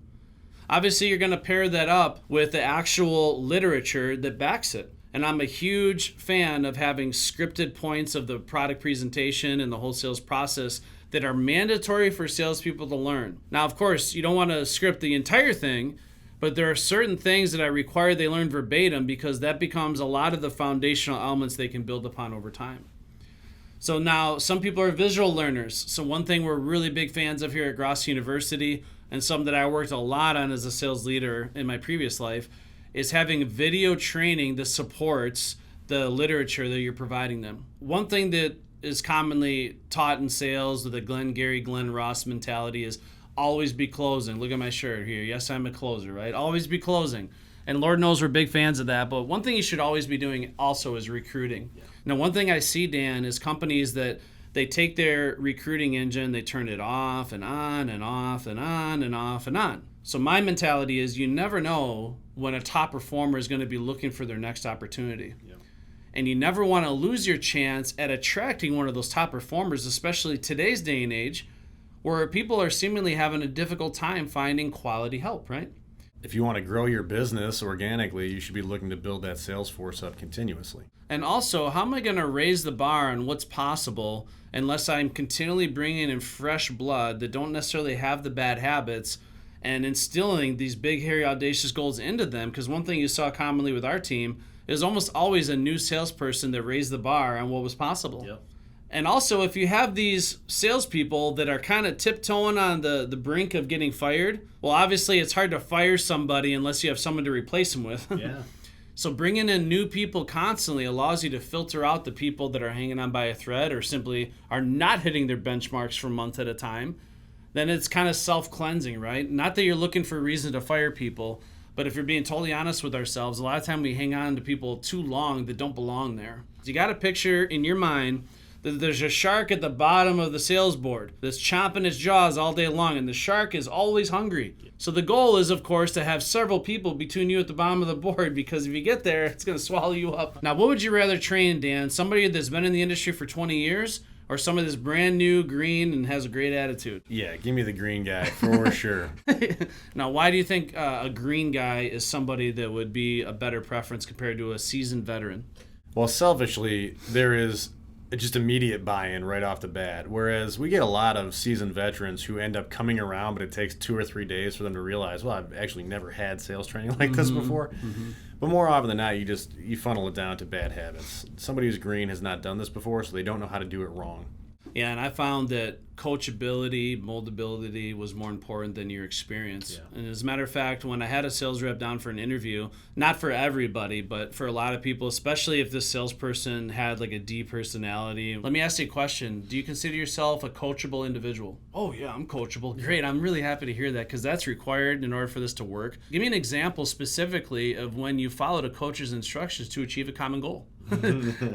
Obviously, you're going to pair that up with the actual literature that backs it. And I'm a huge fan of having scripted points of the product presentation and the whole sales process that are mandatory for salespeople to learn. Now, of course, you don't want to script the entire thing, but there are certain things that I require they learn verbatim because that becomes a lot of the foundational elements they can build upon over time. So now, some people are visual learners. So one thing we're really big fans of here at Gross University, and something that I worked a lot on as a sales leader in my previous life, is having video training that supports the literature that you're providing them. One thing that is commonly taught in sales with the Glenn Ross mentality is always be closing. Look at my shirt here. Yes, I'm a closer, right? Always be closing. And Lord knows we're big fans of that. But one thing you should always be doing also is recruiting. Yeah. Now, one thing I see, Dan, is companies that they take their recruiting engine, they turn it off and on and off and on and off and on. So my mentality is you never know when a top performer is going to be looking for their next opportunity. Yeah. And you never want to lose your chance at attracting one of those top performers, especially today's day and age, where people are seemingly having a difficult time finding quality help, right? If you want to grow your business organically, you should be looking to build that sales force up continuously. And also, how am I going to raise the bar on what's possible unless I'm continually bringing in fresh blood that don't necessarily have the bad habits and instilling these big, hairy, audacious goals into them? Because one thing you saw commonly with our team is almost always a new salesperson that raised the bar on what was possible. Yep. And also, if you have these salespeople that are kind of tiptoeing on the brink of getting fired, well, obviously it's hard to fire somebody unless you have someone to replace them with. Yeah. So bringing in new people constantly allows you to filter out the people that are hanging on by a thread or simply are not hitting their benchmarks for months at a time. Then it's kind of self-cleansing, right? Not that you're looking for a reason to fire people, but if you're being totally honest with ourselves, a lot of time we hang on to people too long that don't belong there. So you got to picture in your mind that there's a shark at the bottom of the sales board that's chomping its jaws all day long, and the shark is always hungry. So the goal is, of course, to have several people between you at the bottom of the board, because if you get there, it's going to swallow you up. Now, what would you rather train, Dan? Somebody that's been in the industry for 20 years or somebody that's brand new, green, and has a great attitude? Yeah, give me the green guy for sure. Now, why do you think a green guy is somebody that would be a better preference compared to a seasoned veteran? Well, selfishly, there is just immediate buy-in right off the bat. Whereas we get a lot of seasoned veterans who end up coming around, but it takes 2 or 3 days for them to realize, well, I've actually never had sales training like this before. Mm-hmm. But more often than not, you funnel it down to bad habits. Somebody who's green has not done this before, so they don't know how to do it wrong. Yeah, and I found that coachability, moldability was more important than your experience. Yeah. And as a matter of fact, when I had a sales rep down for an interview, not for everybody, but for a lot of people, especially if this salesperson had like a D personality. Let me ask you a question. Do you consider yourself a coachable individual? Oh, yeah, I'm coachable. Great. I'm really happy to hear that because that's required in order for this to work. Give me an example specifically of when you followed a coach's instructions to achieve a common goal.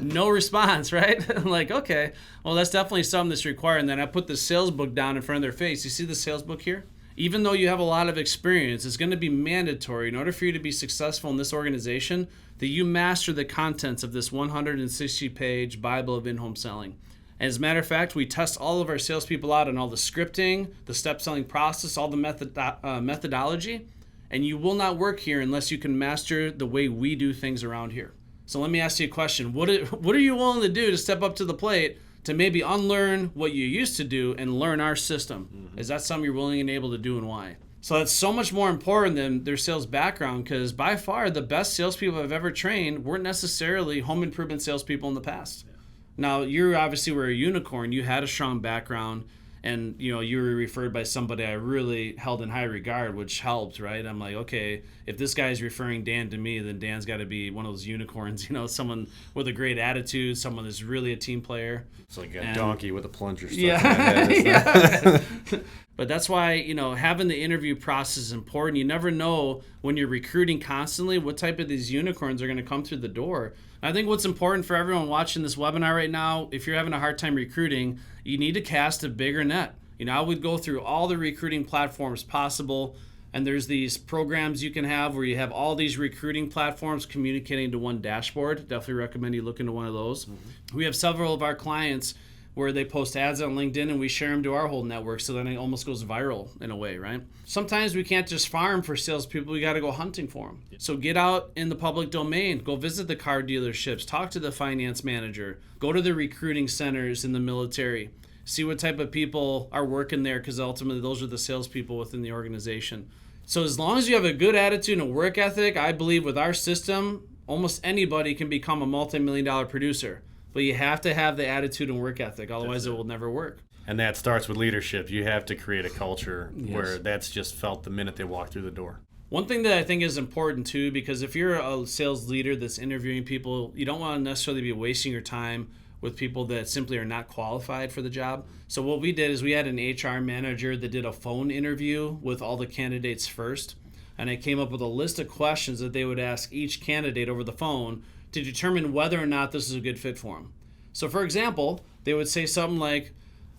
No response, right? Like, okay, well, that's definitely something that's required. And then I put the sales book down in front of their face. You see the sales book here? Even though you have a lot of experience, it's going to be mandatory in order for you to be successful in this organization that you master the contents of this 160-page Bible of in-home selling. As a matter of fact, we test all of our salespeople out on all the scripting, the step selling process, all the methodology, and you will not work here unless you can master the way we do things around here. So let me ask you a question. What are you willing to do to step up to the plate to maybe unlearn what you used to do and learn our system? Mm-hmm. Is that something you're willing and able to do, and why? So that's so much more important than their sales background, because by far the best salespeople I've ever trained weren't necessarily home improvement salespeople in the past. Yeah. Now, you obviously were a unicorn. You had a strong background, and you were referred by somebody I really held in high regard, which helped, right? I'm like, okay, if this guy's referring Dan to me, then Dan's got to be one of those unicorns, someone with a great attitude, someone that's really a team player. It's like a donkey with a plunger stuck yeah. in the head. Yeah. But that's why, having the interview process is important. You never know when you're recruiting constantly what type of these unicorns are going to come through the door. I think what's important for everyone watching this webinar right now, if you're having a hard time recruiting, you need to cast a bigger net. I would go through all the recruiting platforms possible. And there's these programs you can have where you have all these recruiting platforms communicating to one dashboard. Definitely recommend you look into one of those. Mm-hmm. We have several of our clients where they post ads on LinkedIn and we share them to our whole network, so then it almost goes viral in a way, right? Sometimes we can't just farm for salespeople, we got to go hunting for them. So get out in the public domain, go visit the car dealerships, talk to the finance manager, go to the recruiting centers in the military, see what type of people are working there, because ultimately those are the salespeople within the organization. So as long as you have a good attitude and a work ethic, I believe with our system, almost anybody can become a multi-million-dollar producer. But you have to have the attitude and work ethic, otherwise it will never work. And that starts with leadership. You have to create a culture where that's just felt the minute they walk through the door. One thing that I think is important too, because if you're a sales leader that's interviewing people, you don't want to necessarily be wasting your time with people that simply are not qualified for the job. So what we did is we had an HR manager that did a phone interview with all the candidates first. And I came up with a list of questions that they would ask each candidate over the phone to determine whether or not this is a good fit for them. So for example, they would say something like,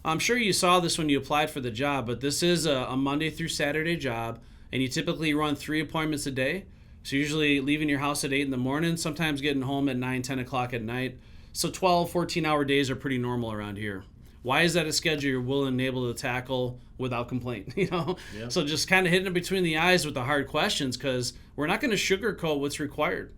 I'm sure you saw this when you applied for the job, but this is a Monday through Saturday job, and you typically run 3 appointments a day. So usually leaving your house at 8 in the morning, sometimes getting home at 9, 10 o'clock at night. So 12, 14-hour days are pretty normal around here. Why is that a schedule you're willing and able to tackle without complaint? Yep. So just kind of hitting it between the eyes with the hard questions, because we're not going to sugarcoat what's required.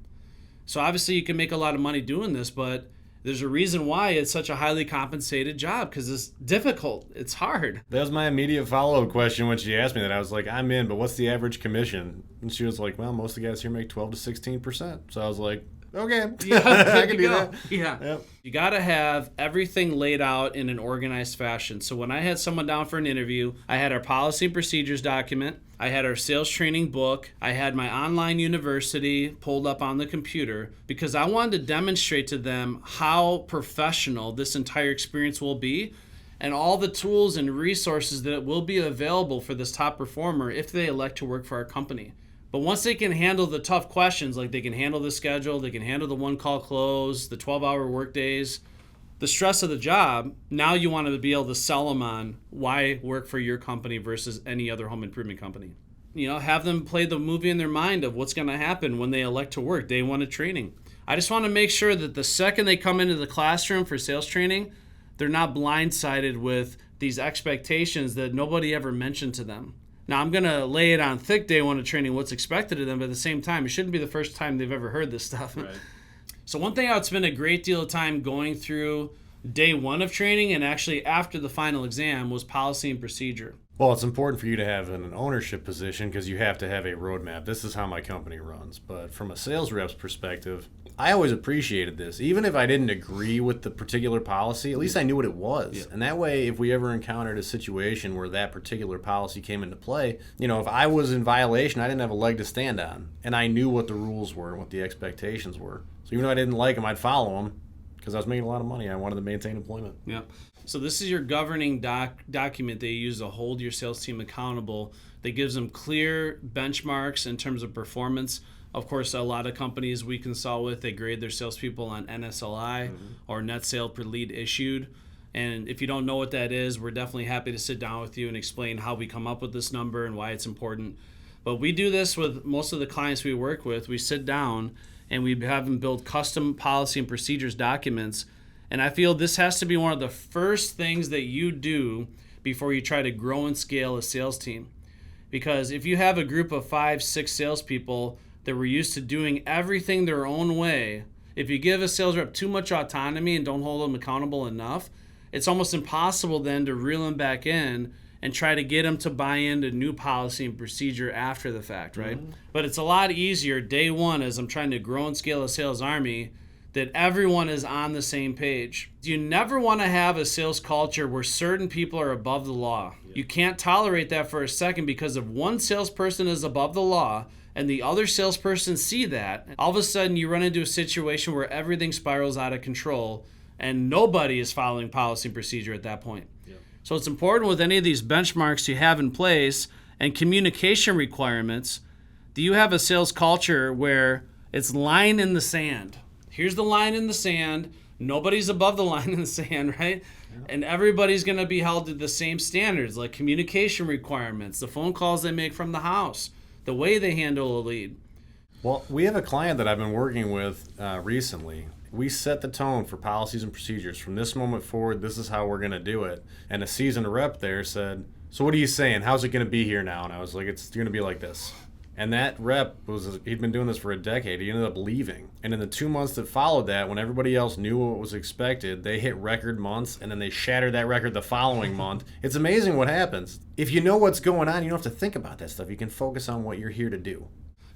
So obviously you can make a lot of money doing this, but there's a reason why it's such a highly compensated job, because it's difficult. It's hard. That was my immediate follow-up question when she asked me that. I was like, I'm in, but what's the average commission? And she was like, well, most of the guys here make 12 to 16%. So I was like, okay, I can do that. Yeah. Yep. You got to have everything laid out in an organized fashion. So when I had someone down for an interview, I had our policy and procedures document, I had our sales training book, I had my online university pulled up on the computer, because I wanted to demonstrate to them how professional this entire experience will be and all the tools and resources that will be available for this top performer if they elect to work for our company. But once they can handle the tough questions, like they can handle the schedule, they can handle the one-call close, the 12-hour work days, the stress of the job, now you want to be able to sell them on why work for your company versus any other home improvement company. Have them play the movie in their mind of what's going to happen when they elect to work day one of training. I just want to make sure that the second they come into the classroom for sales training, they're not blindsided with these expectations that nobody ever mentioned to them. Now, I'm going to lay it on thick day one of training what's expected of them, but at the same time, it shouldn't be the first time they've ever heard this stuff. Right. So one thing I would spend a great deal of time going through day one of training and actually after the final exam was policy and procedure. Well, it's important for you to have an ownership position because you have to have a roadmap. This is how my company runs. But from a sales rep's perspective, I always appreciated this. Even if I didn't agree with the particular policy, at least I knew what it was. Yeah. And that way, if we ever encountered a situation where that particular policy came into play, if I was in violation, I didn't have a leg to stand on. And I knew what the rules were and what the expectations were. So even though I didn't like them, I'd follow them because I was making a lot of money. I wanted to maintain employment. Yeah. So this is your governing document that you use to hold your sales team accountable that gives them clear benchmarks in terms of performance. Of course, a lot of companies we consult with, they grade their salespeople on NSLI or net sale per lead issued. And if you don't know what that is, we're definitely happy to sit down with you and explain how we come up with this number and why it's important. But we do this with most of the clients we work with. We sit down and we have them build custom policy and procedures documents. And I feel this has to be one of the first things that you do before you try to grow and scale a sales team. Because if you have a group of 5, 6 salespeople that were used to doing everything their own way, if you give a sales rep too much autonomy and don't hold them accountable enough, it's almost impossible then to reel them back in and try to get them to buy into new policy and procedure after the fact, right? Mm-hmm. But it's a lot easier day one as I'm trying to grow and scale a sales army that everyone is on the same page. You never want to have a sales culture where certain people are above the law. Yeah. You can't tolerate that for a second, because if one salesperson is above the law and the other salesperson see that, all of a sudden you run into a situation where everything spirals out of control and nobody is following policy and procedure at that point. Yeah. So it's important with any of these benchmarks you have in place and communication requirements, do you have a sales culture where it's line in the sand? Here's the line in the sand. Nobody's above the line in the sand, right? Yeah. And everybody's going to be held to the same standards, like communication requirements, the phone calls they make from the house, the way they handle a lead. Well, we have a client that I've been working with recently. We set the tone for policies and procedures. From this moment forward, this is how we're going to do it. And a seasoned rep there said, so what are you saying? How's it going to be here now? And I was like, it's going to be like this. And that rep he'd been doing this for a decade. He ended up leaving. And in the 2 months that followed that, when everybody else knew what was expected, they hit record months, and then they shattered that record the following month. It's amazing what happens. If you know what's going on, you don't have to think about that stuff. You can focus on what you're here to do.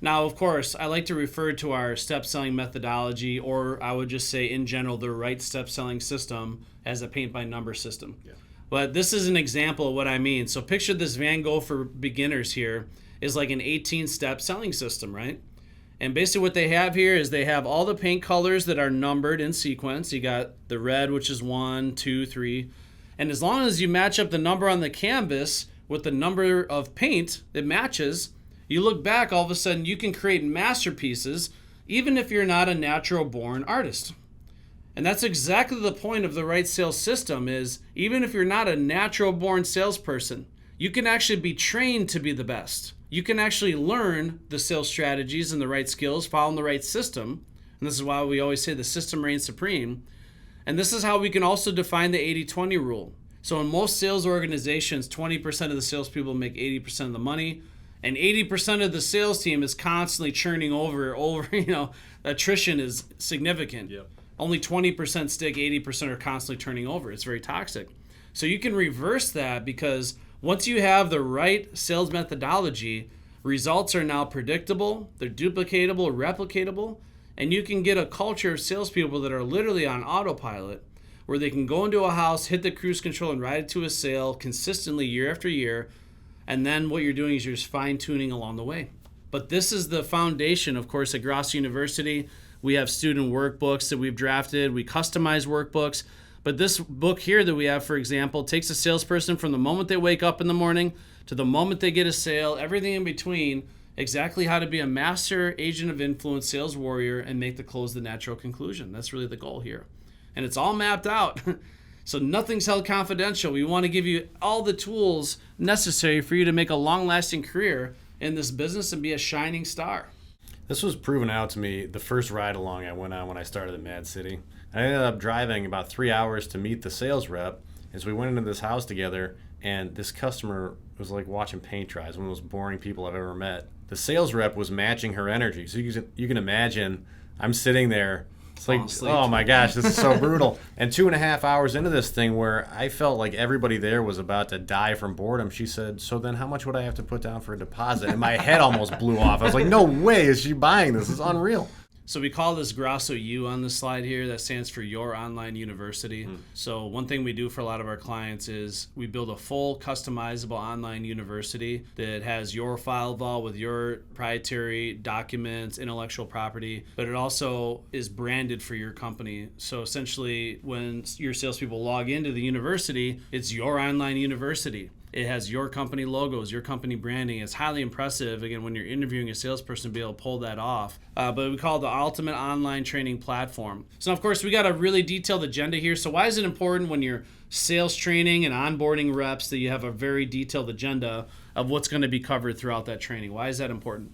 Now, of course, I like to refer to our step selling methodology, or I would just say in general, the right step selling system as a paint by number system. Yeah. But this is an example of what I mean. So picture this Van Gogh for beginners here is like an 18-step selling system, right? And basically what they have here is they have all the paint colors that are numbered in sequence. You got the red, which is 1, 2, 3. And as long as you match up the number on the canvas with the number of paint that matches, you look back, all of a sudden you can create masterpieces even if you're not a natural-born artist. And that's exactly the point of the right sales system is even if you're not a natural-born salesperson, you can actually be trained to be the best. You can actually learn the sales strategies and the right skills, following the right system. And this is why we always say the system reigns supreme. And this is how we can also define the 80-20 rule. So in most sales organizations, 20% of the salespeople make 80% of the money, and 80% of the sales team is constantly churning over, attrition is significant. Yep. Only 20% stick, 80% are constantly turning over. It's very toxic. So you can reverse that because once you have the right sales methodology, results are now predictable, they're duplicatable, replicatable, and you can get a culture of salespeople that are literally on autopilot where they can go into a house, hit the cruise control, and ride it to a sale consistently year after year. And then what you're doing is you're just fine-tuning along the way. But this is the foundation, of course, at Gross University. We have student workbooks that we've drafted. We customize workbooks. But this book here that we have, for example, takes a salesperson from the moment they wake up in the morning to the moment they get a sale, everything in between, exactly how to be a master agent of influence, sales warrior, and make the close the natural conclusion. That's really the goal here. And it's all mapped out. So nothing's held confidential. We want to give you all the tools necessary for you to make a long-lasting career in this business and be a shining star. This was proven out to me the first ride along I went on when I started at Mad City. I ended up driving about 3 hours to meet the sales rep as we went into this house together, and this customer was like watching paint dries, one of the most boring people I've ever met. The sales rep was matching her energy. So you can imagine I'm sitting there. It's like, oh my gosh, this is so brutal. And 2.5 hours into this thing where I felt like everybody there was about to die from boredom, she said, so then how much would I have to put down for a deposit? And my head almost blew off. I was like, no way is she buying this. It's unreal. So we call this Grasso U on the slide here. That stands for Your Online University. So one thing we do for a lot of our clients is we build a full customizable online university that has your file vault with your proprietary documents, intellectual property, but it also is branded for your company. So essentially when your salespeople log into the university, it's Your Online University. It has your company logos, your company branding. It's highly impressive, again, when you're interviewing a salesperson to be able to pull that off. But we call it the ultimate online training platform. So, of course, we got a really detailed agenda here. So why is it important when you're sales training and onboarding reps that you have a very detailed agenda of what's going to be covered throughout that training? Why is that important?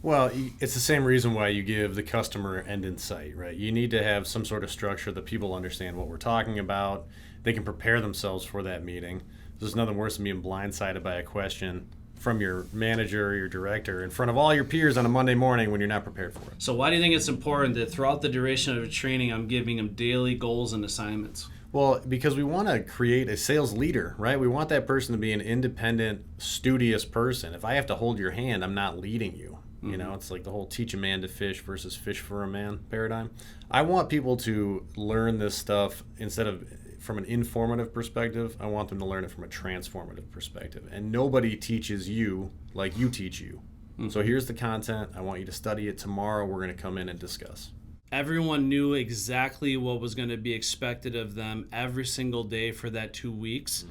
Well, it's the same reason why you give the customer end in sight, right? You need to have some sort of structure that people understand what we're talking about. They can prepare themselves for that meeting. There's nothing worse than being blindsided by a question from your manager or your director in front of all your peers on a Monday morning when you're not prepared for it. So why do you think it's important that throughout the duration of the training, I'm giving them daily goals and assignments? Well, because we want to create a sales leader, right? We want that person to be an independent, studious person. If I have to hold your hand, I'm not leading you. You know, it's like the whole teach a man to fish versus fish for a man paradigm. I want people to learn this stuff instead of from an informative perspective. I want them to learn it from a transformative perspective. And nobody teaches you like you teach you. So here's the content. I want you to study it. Tomorrow we're going to come in and discuss. Everyone knew exactly what was going to be expected of them every single day for that 2 weeks.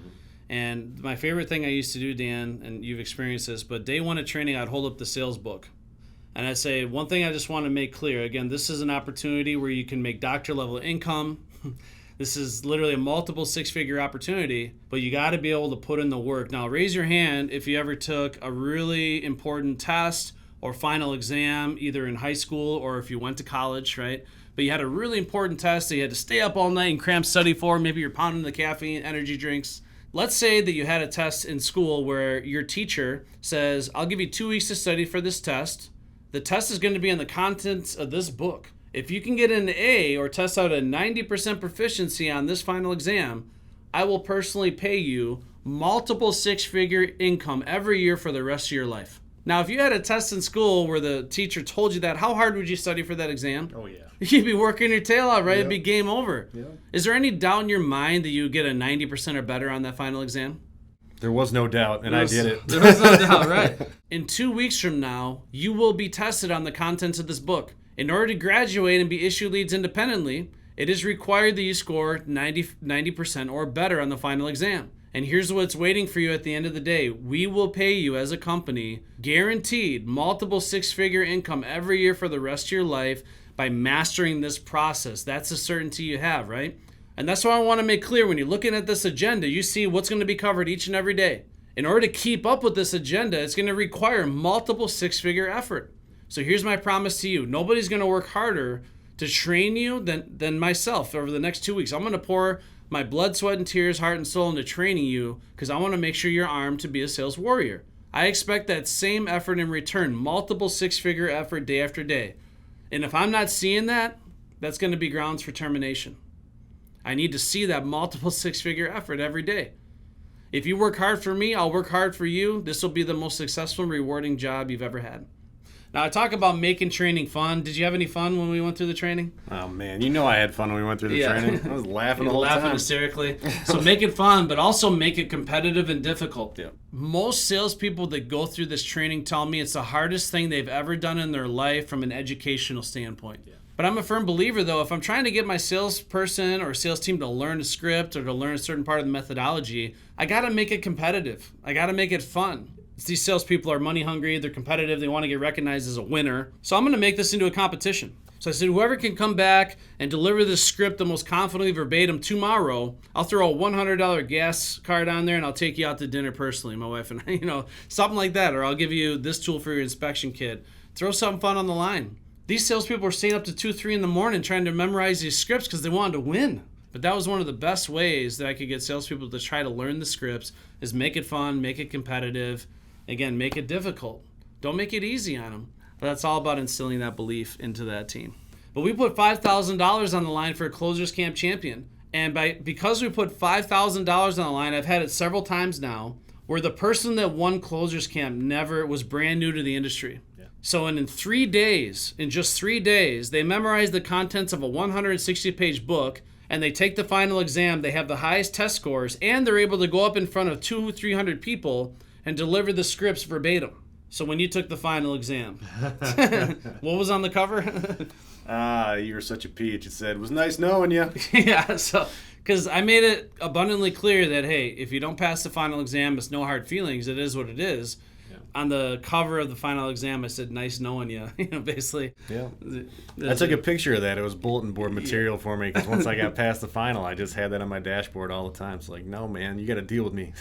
And my favorite thing I used to do, Dan, and you've experienced this, but day one of training, I'd hold up the sales book. And I say, one thing I just want to make clear, again, this is an opportunity where you can make doctor level income, This is literally a multiple six-figure opportunity, but you got to be able to put in the work. Now, raise your hand if you ever took a really important test or final exam, either in high school or if you went to college, right? But you had a really important test that you had to stay up all night and cram study for. Maybe you're pounding the caffeine, energy drinks. Let's say that you had a test in school where your teacher says, I'll give you 2 weeks to study for this test. The test is going to be on the contents of this book. If you can get an A or test out a 90% proficiency on this final exam, I will personally pay you multiple six-figure income every year for the rest of your life. Now, if you had a test in school where the teacher told you that, how hard would you study for that exam? Oh, yeah. You'd be working your tail out, right? Yep. It'd be game over. Yep. Is there any doubt in your mind that you would get a 90% or better on that final exam? There was no doubt, and I did it. There was no doubt, right? In 2 weeks from now, you will be tested on the contents of this book. In order to graduate and be issued leads independently, it is required that you score 90% or better on the final exam. And here's what's waiting for you at the end of the day. We will pay you as a company, guaranteed multiple six-figure income every year for the rest of your life by mastering this process. That's a certainty you have, right? And that's what I want to make clear. When you're looking at this agenda, you see what's going to be covered each and every day. In order to keep up with this agenda, it's going to require multiple six-figure effort. So here's my promise to you. Nobody's going to work harder to train you than myself over the next 2 weeks. I'm going to pour my blood, sweat, and tears, heart, and soul into training you because I want to make sure you're armed to be a sales warrior. I expect that same effort in return, multiple six-figure effort day after day. And if I'm not seeing that, that's going to be grounds for termination. I need to see that multiple six-figure effort every day. If you work hard for me, I'll work hard for you. This will be the most successful and rewarding job you've ever had. Now, I talk about making training fun. Did you have any fun when we went through the training? Oh, man. You know I had fun when we went through the training. I was laughing the whole time. Hysterically. So make it fun, but also make it competitive and difficult. Yeah. Most salespeople that go through this training tell me it's the hardest thing they've ever done in their life from an educational standpoint. Yeah. But I'm a firm believer, though, if I'm trying to get my salesperson or sales team to learn a script or to learn a certain part of the methodology, I got to make it competitive. I got to make it fun. These salespeople are money hungry, they're competitive, they want to get recognized as a winner. So I'm going to make this into a competition. So I said, whoever can come back and deliver this script the most confidently verbatim tomorrow, I'll throw a $100 gas card on there and I'll take you out to dinner personally, my wife and I, something like that. Or I'll give you this tool for your inspection kit. Throw something fun on the line. These salespeople were staying up to 2, 3 in the morning trying to memorize these scripts because they wanted to win. But that was one of the best ways that I could get salespeople to try to learn the scripts is make it fun, make it competitive. Again, make it difficult. Don't make it easy on them. But that's all about instilling that belief into that team. But we put $5,000 on the line for a Closers Camp champion. And because we put $5,000 on the line, I've had it several times now, where the person that won Closers Camp never was brand new to the industry. Yeah. So in 3 days, in just 3 days, they memorized the contents of a 160-page book, and they take the final exam. They have the highest test scores, and they're able to go up in front of 200-300 people and deliver the scripts verbatim. So when you took the final exam, what was on the cover? You were such a peach. It said, it was nice knowing you. Yeah, so because I made it abundantly clear that, hey, if you don't pass the final exam, it's no hard feelings. It is what it is. Yeah. On the cover of the final exam, I said, nice knowing you, basically. Yeah. I took a picture of that. It was bulletin board material for me because once I got past the final, I just had that on my dashboard all the time. It's like, no, man, you got to deal with me.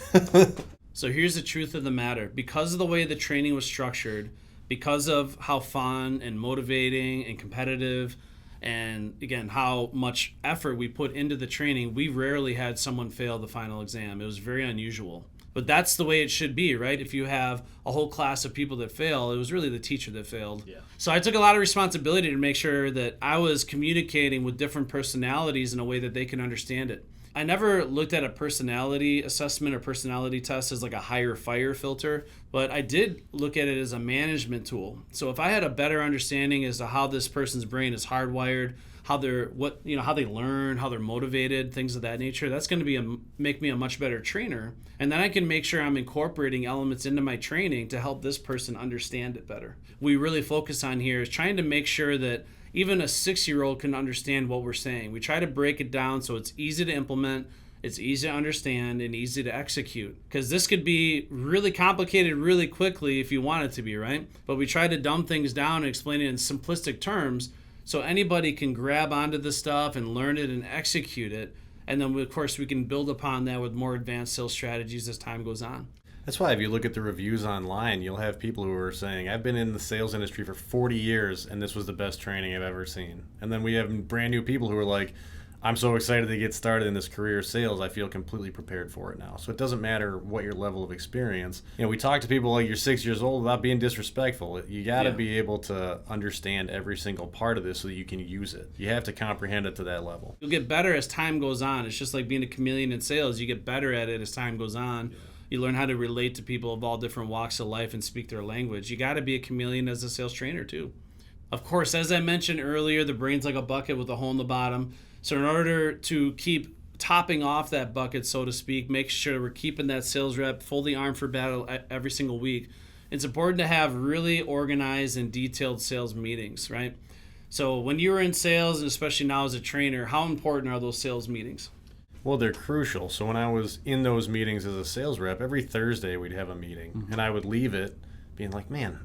So here's the truth of the matter. Because of the way the training was structured, because of how fun and motivating and competitive, and again, how much effort we put into the training, we rarely had someone fail the final exam. It was very unusual. But that's the way it should be, right? If you have a whole class of people that fail, it was really the teacher that failed. Yeah. So I took a lot of responsibility to make sure that I was communicating with different personalities in a way that they can understand it. I never looked at a personality assessment or personality test as like a hire fire filter, but I did look at it as a management tool. So if I had a better understanding as to how this person's brain is hardwired, how they learn, how they're motivated, things of that nature, that's going to make me a much better trainer. And then I can make sure I'm incorporating elements into my training to help this person understand it better. We really focus on here is trying to make sure that even a 6-year-old can understand what we're saying. We try to break it down so it's easy to implement, it's easy to understand, and easy to execute. Because this could be really complicated really quickly if you want it to be, right? But we try to dumb things down and explain it in simplistic terms So anybody can grab onto this stuff and learn it and execute it. And then, of course, we can build upon that with more advanced sales strategies as time goes on. That's why if you look at the reviews online, you'll have people who are saying, I've been in the sales industry for 40 years and this was the best training I've ever seen. And then we have brand new people who are like, I'm so excited to get started in this career of sales. I feel completely prepared for it now. So it doesn't matter what your level of experience. We talk to people like you're 6 years old without being disrespectful. You got to be able to understand every single part of this so that you can use it. You have to comprehend it to that level. You'll get better as time goes on. It's just like being a chameleon in sales. You get better at it as time goes on. Yeah. You learn how to relate to people of all different walks of life and speak their language. You got to be a chameleon as a sales trainer too. Of course, as I mentioned earlier, the brain's like a bucket with a hole in the bottom. So in order to keep topping off that bucket, so to speak, make sure we're keeping that sales rep fully armed for battle every single week, it's important to have really organized and detailed sales meetings, right? So when you were in sales, and especially now as a trainer, how important are those sales meetings? Well, they're crucial. So when I was in those meetings as a sales rep, every Thursday we'd have a meeting, and I would leave it being like, man,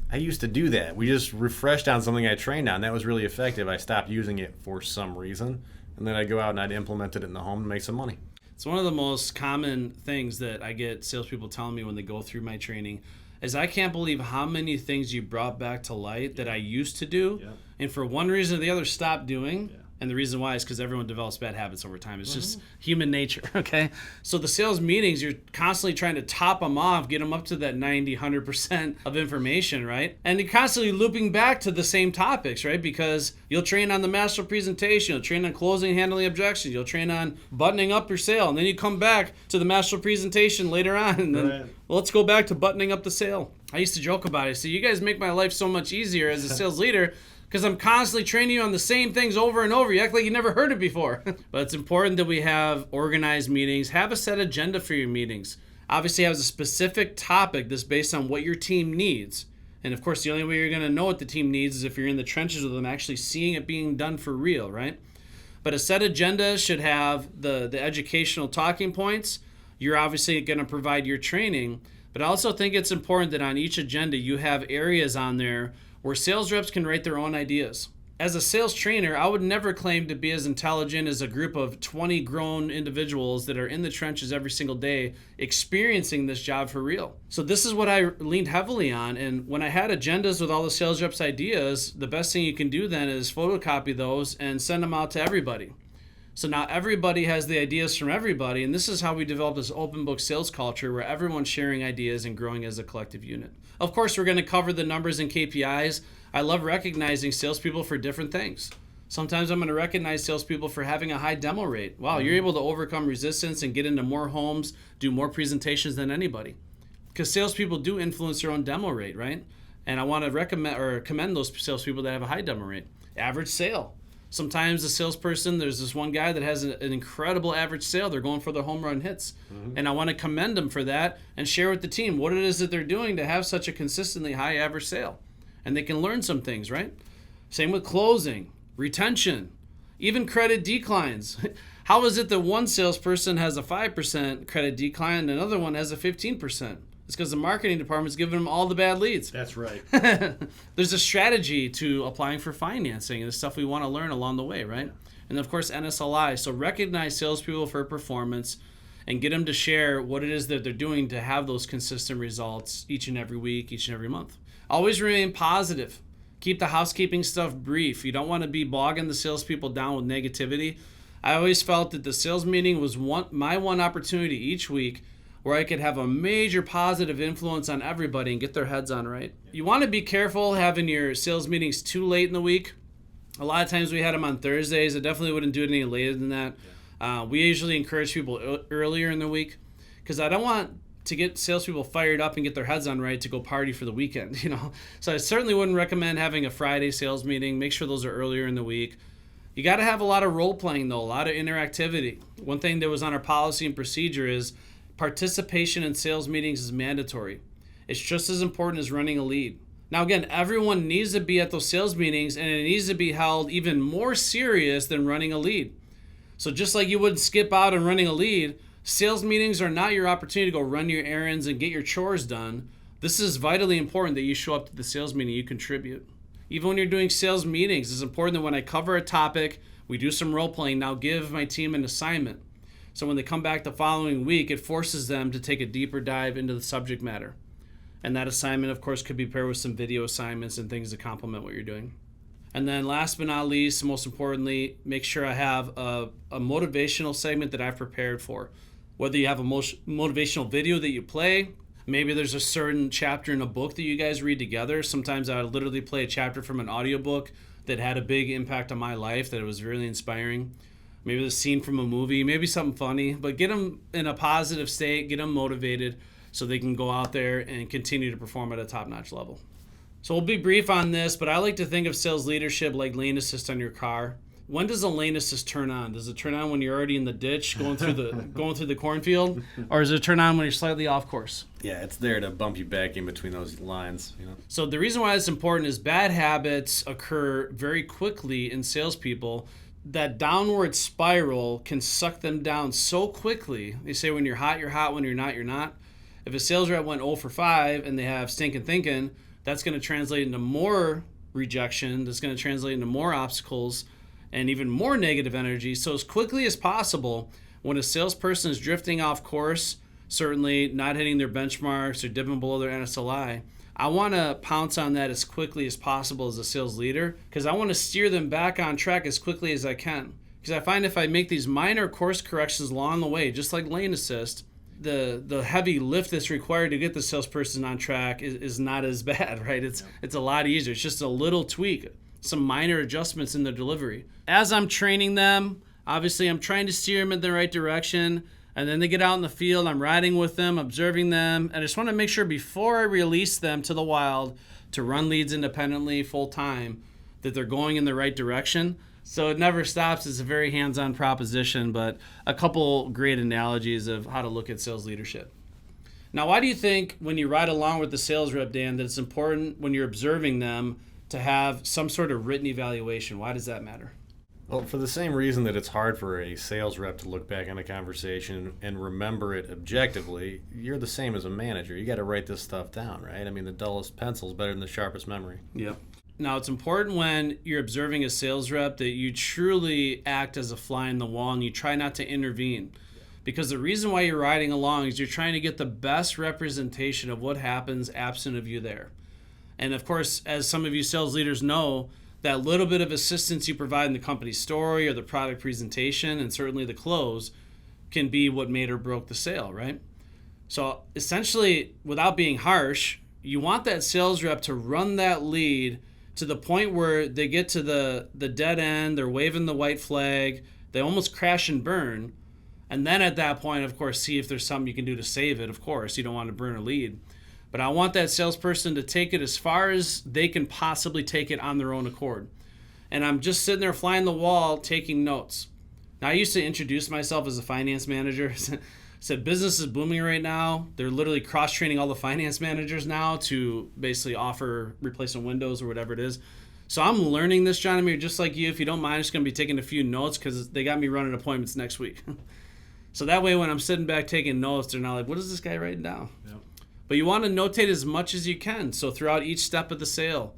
I used to do that. We just refreshed on something I trained on. That was really effective. I stopped using it for some reason. And then I'd go out and I'd implement it in the home and make some money. It's one of the most common things that I get salespeople telling me when they go through my training is I can't believe how many things you brought back to light that I used to do. Yeah. And for one reason or the other stopped doing. Yeah. And the reason why is because everyone develops bad habits over time. It's just human nature, okay? So the sales meetings, you're constantly trying to top them off, get them up to that 90, 100% of information, right? And you're constantly looping back to the same topics, right? Because you'll train on the master presentation, you'll train on closing, handling objections, you'll train on buttoning up your sale, and then you come back to the master presentation later on, and then well, let's go back to buttoning up the sale. I used to joke about it. I say, you guys make my life so much easier as a sales leader because I'm constantly training you on the same things over and over. You act like you never heard it before. But it's important that we have organized meetings. Have a set agenda for your meetings. Obviously, have a specific topic that's based on what your team needs. And of course, the only way you're going to know what the team needs is if you're in the trenches with them, actually seeing it being done for real, right? But a set agenda should have the educational talking points. You're obviously going to provide your training. But I also think it's important that on each agenda, you have areas on there where sales reps can write their own ideas. As a sales trainer, I would never claim to be as intelligent as a group of 20 grown individuals that are in the trenches every single day experiencing this job for real. So this is what I leaned heavily on. And when I had agendas with all the sales reps' ideas, the best thing you can do then is photocopy those and send them out to everybody. So now everybody has the ideas from everybody, and this is how we develop this open book sales culture where everyone's sharing ideas and growing as a collective unit. Of course, we're going to cover the numbers and KPIs. I love recognizing salespeople for different things. Sometimes I'm going to recognize salespeople for having a high demo rate. Wow, you're able to overcome resistance and get into more homes, do more presentations than anybody. Because salespeople do influence their own demo rate, right? And I want to recommend or commend those salespeople that have a high demo rate. Average sale. Sometimes the salesperson, there's this one guy that has an incredible average sale. They're going for their home run hits. And I want to commend them for that and share with the team what it is that they're doing to have such a consistently high average sale. And they can learn some things, right? Same with closing, retention, even credit declines. How is it that one salesperson has a 5% credit decline and another one has a 15%? It's because the marketing department's giving them all the bad leads. That's right. There's a strategy to applying for financing and the stuff we want to learn along the way, right? And of course, NSLI. So recognize salespeople for performance and get them to share what it is that they're doing to have those consistent results each and every week, each and every month. Always remain positive. Keep the housekeeping stuff brief. You don't want to be bogging the salespeople down with negativity. I always felt that the sales meeting was my one opportunity each week where I could have a major positive influence on everybody and get their heads on right. You want to be careful having your sales meetings too late in the week. A lot of times we had them on Thursdays. I definitely wouldn't do it any later than that. We usually encourage people earlier in the week because I don't want to get salespeople fired up and get their heads on right to go party for the weekend, you know. So I certainly wouldn't recommend having a Friday sales meeting. Make sure those are earlier in the week. You got to have a lot of role playing though, a lot of interactivity. One thing that was on our policy and procedure is participation in sales meetings is mandatory. It's just as important as running a lead. Now again, everyone needs to be at those sales meetings and it needs to be held even more serious than running a lead. So just like you wouldn't skip out on running a lead, sales meetings are not your opportunity to go run your errands and get your chores done. This is vitally important that you show up to the sales meeting, you contribute. Even when you're doing sales meetings, it's important that when I cover a topic, we do some role playing. Now give my team an assignment. So when they come back the following week, it forces them to take a deeper dive into the subject matter. And that assignment, of course, could be paired with some video assignments and things to complement what you're doing. And then last but not least, most importantly, make sure I have a motivational segment that I've prepared for. Whether you have a motivational video that you play, maybe there's a certain chapter in a book that you guys read together. Sometimes I would literally play a chapter from an audiobook that had a big impact on my life, that it was really inspiring. Maybe the scene from a movie, maybe something funny, but get them in a positive state, get them motivated so they can go out there and continue to perform at a top-notch level. So we'll be brief on this, but I like to think of sales leadership like lane assist on your car. When does a lane assist turn on? Does it turn on when you're already in the ditch going through the cornfield, or does it turn on when you're slightly off course? Yeah, it's there to bump you back in between those lines. So the reason why it's important is bad habits occur very quickly in salespeople. That downward spiral can suck them down so quickly. They say when you're hot, you're hot. When you're not, you're not. If a sales rep went 0 for 5 and they have stinking thinking, that's going to translate into more rejection. That's going to translate into more obstacles and even more negative energy. So as quickly as possible, when a salesperson is drifting off course, certainly not hitting their benchmarks or dipping below their NSLI, I want to pounce on that as quickly as possible as a sales leader, because I want to steer them back on track as quickly as I can. Because I find if I make these minor course corrections along the way, just like lane assist, the heavy lift that's required to get the salesperson on track is not as bad, right? It's a lot easier. It's just a little tweak, some minor adjustments in the delivery. As I'm training them, obviously I'm trying to steer them in the right direction, and then they get out in the field, I'm riding with them, observing them, and I just want to make sure before I release them to the wild to run leads independently full time that they're going in the right direction. So it never stops. It's a very hands-on proposition, but a couple great analogies of how to look at sales leadership. Now, why do you think when you ride along with the sales rep, Dan, that it's important when you're observing them to have some sort of written evaluation? Why does that matter? Well, for the same reason that it's hard for a sales rep to look back on a conversation and remember it objectively, you're the same as a manager. You got to write this stuff down, right? I mean, the dullest pencil is better than the sharpest memory. Yep. Now, it's important when you're observing a sales rep that you truly act as a fly in the wall and you try not to intervene. Because the reason why you're riding along is you're trying to get the best representation of what happens absent of you there. And of course, as some of you sales leaders know, that little bit of assistance you provide in the company story or the product presentation and certainly the close can be what made or broke the sale, right? So essentially, without being harsh, you want that sales rep to run that lead to the point where they get to the dead end, they're waving the white flag, they almost crash and burn. And then at that point, of course, see if there's something you can do to save it. Of course, you don't want to burn a lead. But I want that salesperson to take it as far as they can possibly take it on their own accord. And I'm just sitting there flying the wall, taking notes. Now, I used to introduce myself as a finance manager. Said business is booming right now. They're literally cross-training all the finance managers now to basically offer replacement windows or whatever it is. So I'm learning this, John Amir, just like you. If you don't mind, I'm just going to be taking a few notes because they got me running appointments next week. So that way when I'm sitting back taking notes, they're not like, what is this guy writing down? Yep. But you want to notate as much as you can. So throughout each step of the sale,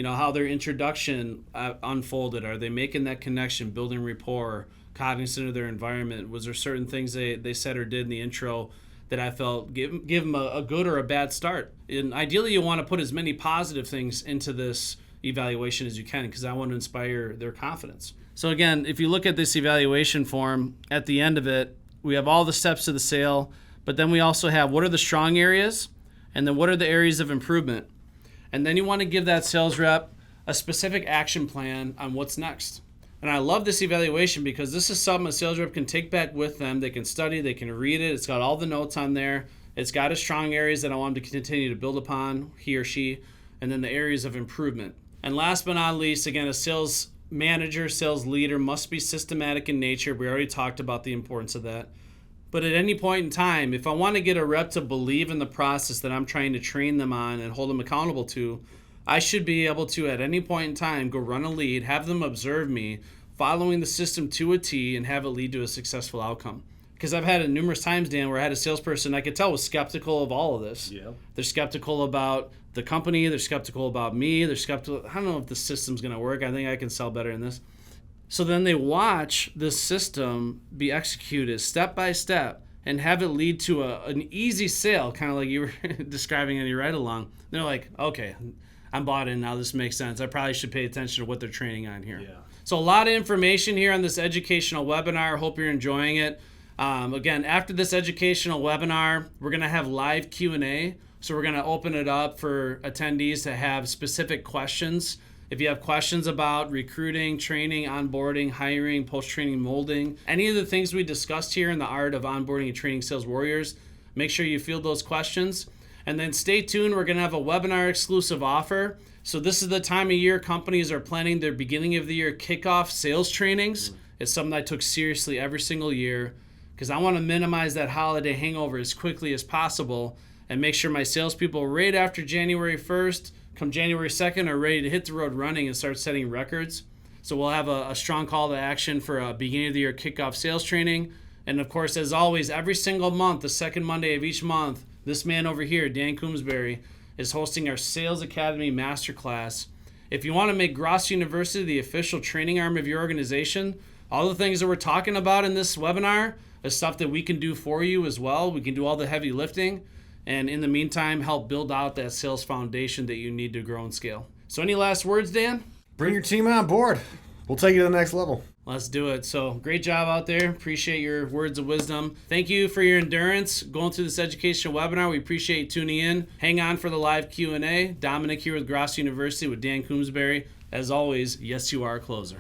how their introduction unfolded. Are they making that connection, building rapport, cognizant of their environment? Was there certain things they said or did in the intro that I felt give them a good or a bad start? And ideally, you want to put as many positive things into this evaluation as you can because I want to inspire their confidence. So again, if you look at this evaluation form, at the end of it, we have all the steps to the sale, but then we also have what are the strong areas and then what are the areas of improvement. And then you want to give that sales rep a specific action plan on what's next. And I love this evaluation because this is something a sales rep can take back with them. They can study, they can read it. It's got all the notes on there. It's got its strong areas that I want them to continue to build upon, he or she, and then the areas of improvement. And last but not least, again, a sales manager, sales leader must be systematic in nature. We already talked about the importance of that. But at any point in time, if I want to get a rep to believe in the process that I'm trying to train them on and hold them accountable to, I should be able to, at any point in time, go run a lead, have them observe me, following the system to a T, and have it lead to a successful outcome. Because I've had it numerous times, Dan, where I had a salesperson I could tell was skeptical of all of this. Yeah. They're skeptical about the company. They're skeptical about me. They're skeptical. I don't know if the system's going to work. I think I can sell better in this. So then they watch this system be executed step by step and have it lead to an easy sale, kind of like you were describing in your ride-along. They're like, okay, I'm bought in now. This makes sense. I probably should pay attention to what they're training on here. Yeah. So a lot of information here on this educational webinar. Hope you're enjoying it. Again, after this educational webinar, we're going to have live Q&A. So we're going to open it up for attendees to have specific questions. If you have questions about recruiting, training, onboarding, hiring, post-training molding, any of the things we discussed here in the art of onboarding and training sales warriors, make sure you field those questions. And then stay tuned. We're going to have a webinar exclusive offer. So this is the time of year companies are planning their beginning of the year kickoff sales trainings. It's something I took seriously every single year because I want to minimize that holiday hangover as quickly as possible and make sure my salespeople right after January 1st, come January 2nd, are ready to hit the road running and start setting records. So we'll have a strong call to action for a beginning of the year kickoff sales training. And of course, as always, every single month, the second Monday of each month, this man over here, Dan Coombsbury, is hosting our Sales Academy Masterclass. If you want to make Gross University the official training arm of your organization, all the things that we're talking about in this webinar is stuff that we can do for you as well. We can do all the heavy lifting, and in the meantime, help build out that sales foundation that you need to grow and scale. So any last words, Dan? Bring your team on board. We'll take you to the next level. Let's do it. So great job out there. Appreciate your words of wisdom. Thank you for your endurance going through this educational webinar. We appreciate you tuning in. Hang on for the live Q&A. Dominic here with Gross University with Dan Coombsbury. As always, yes, you are a closer.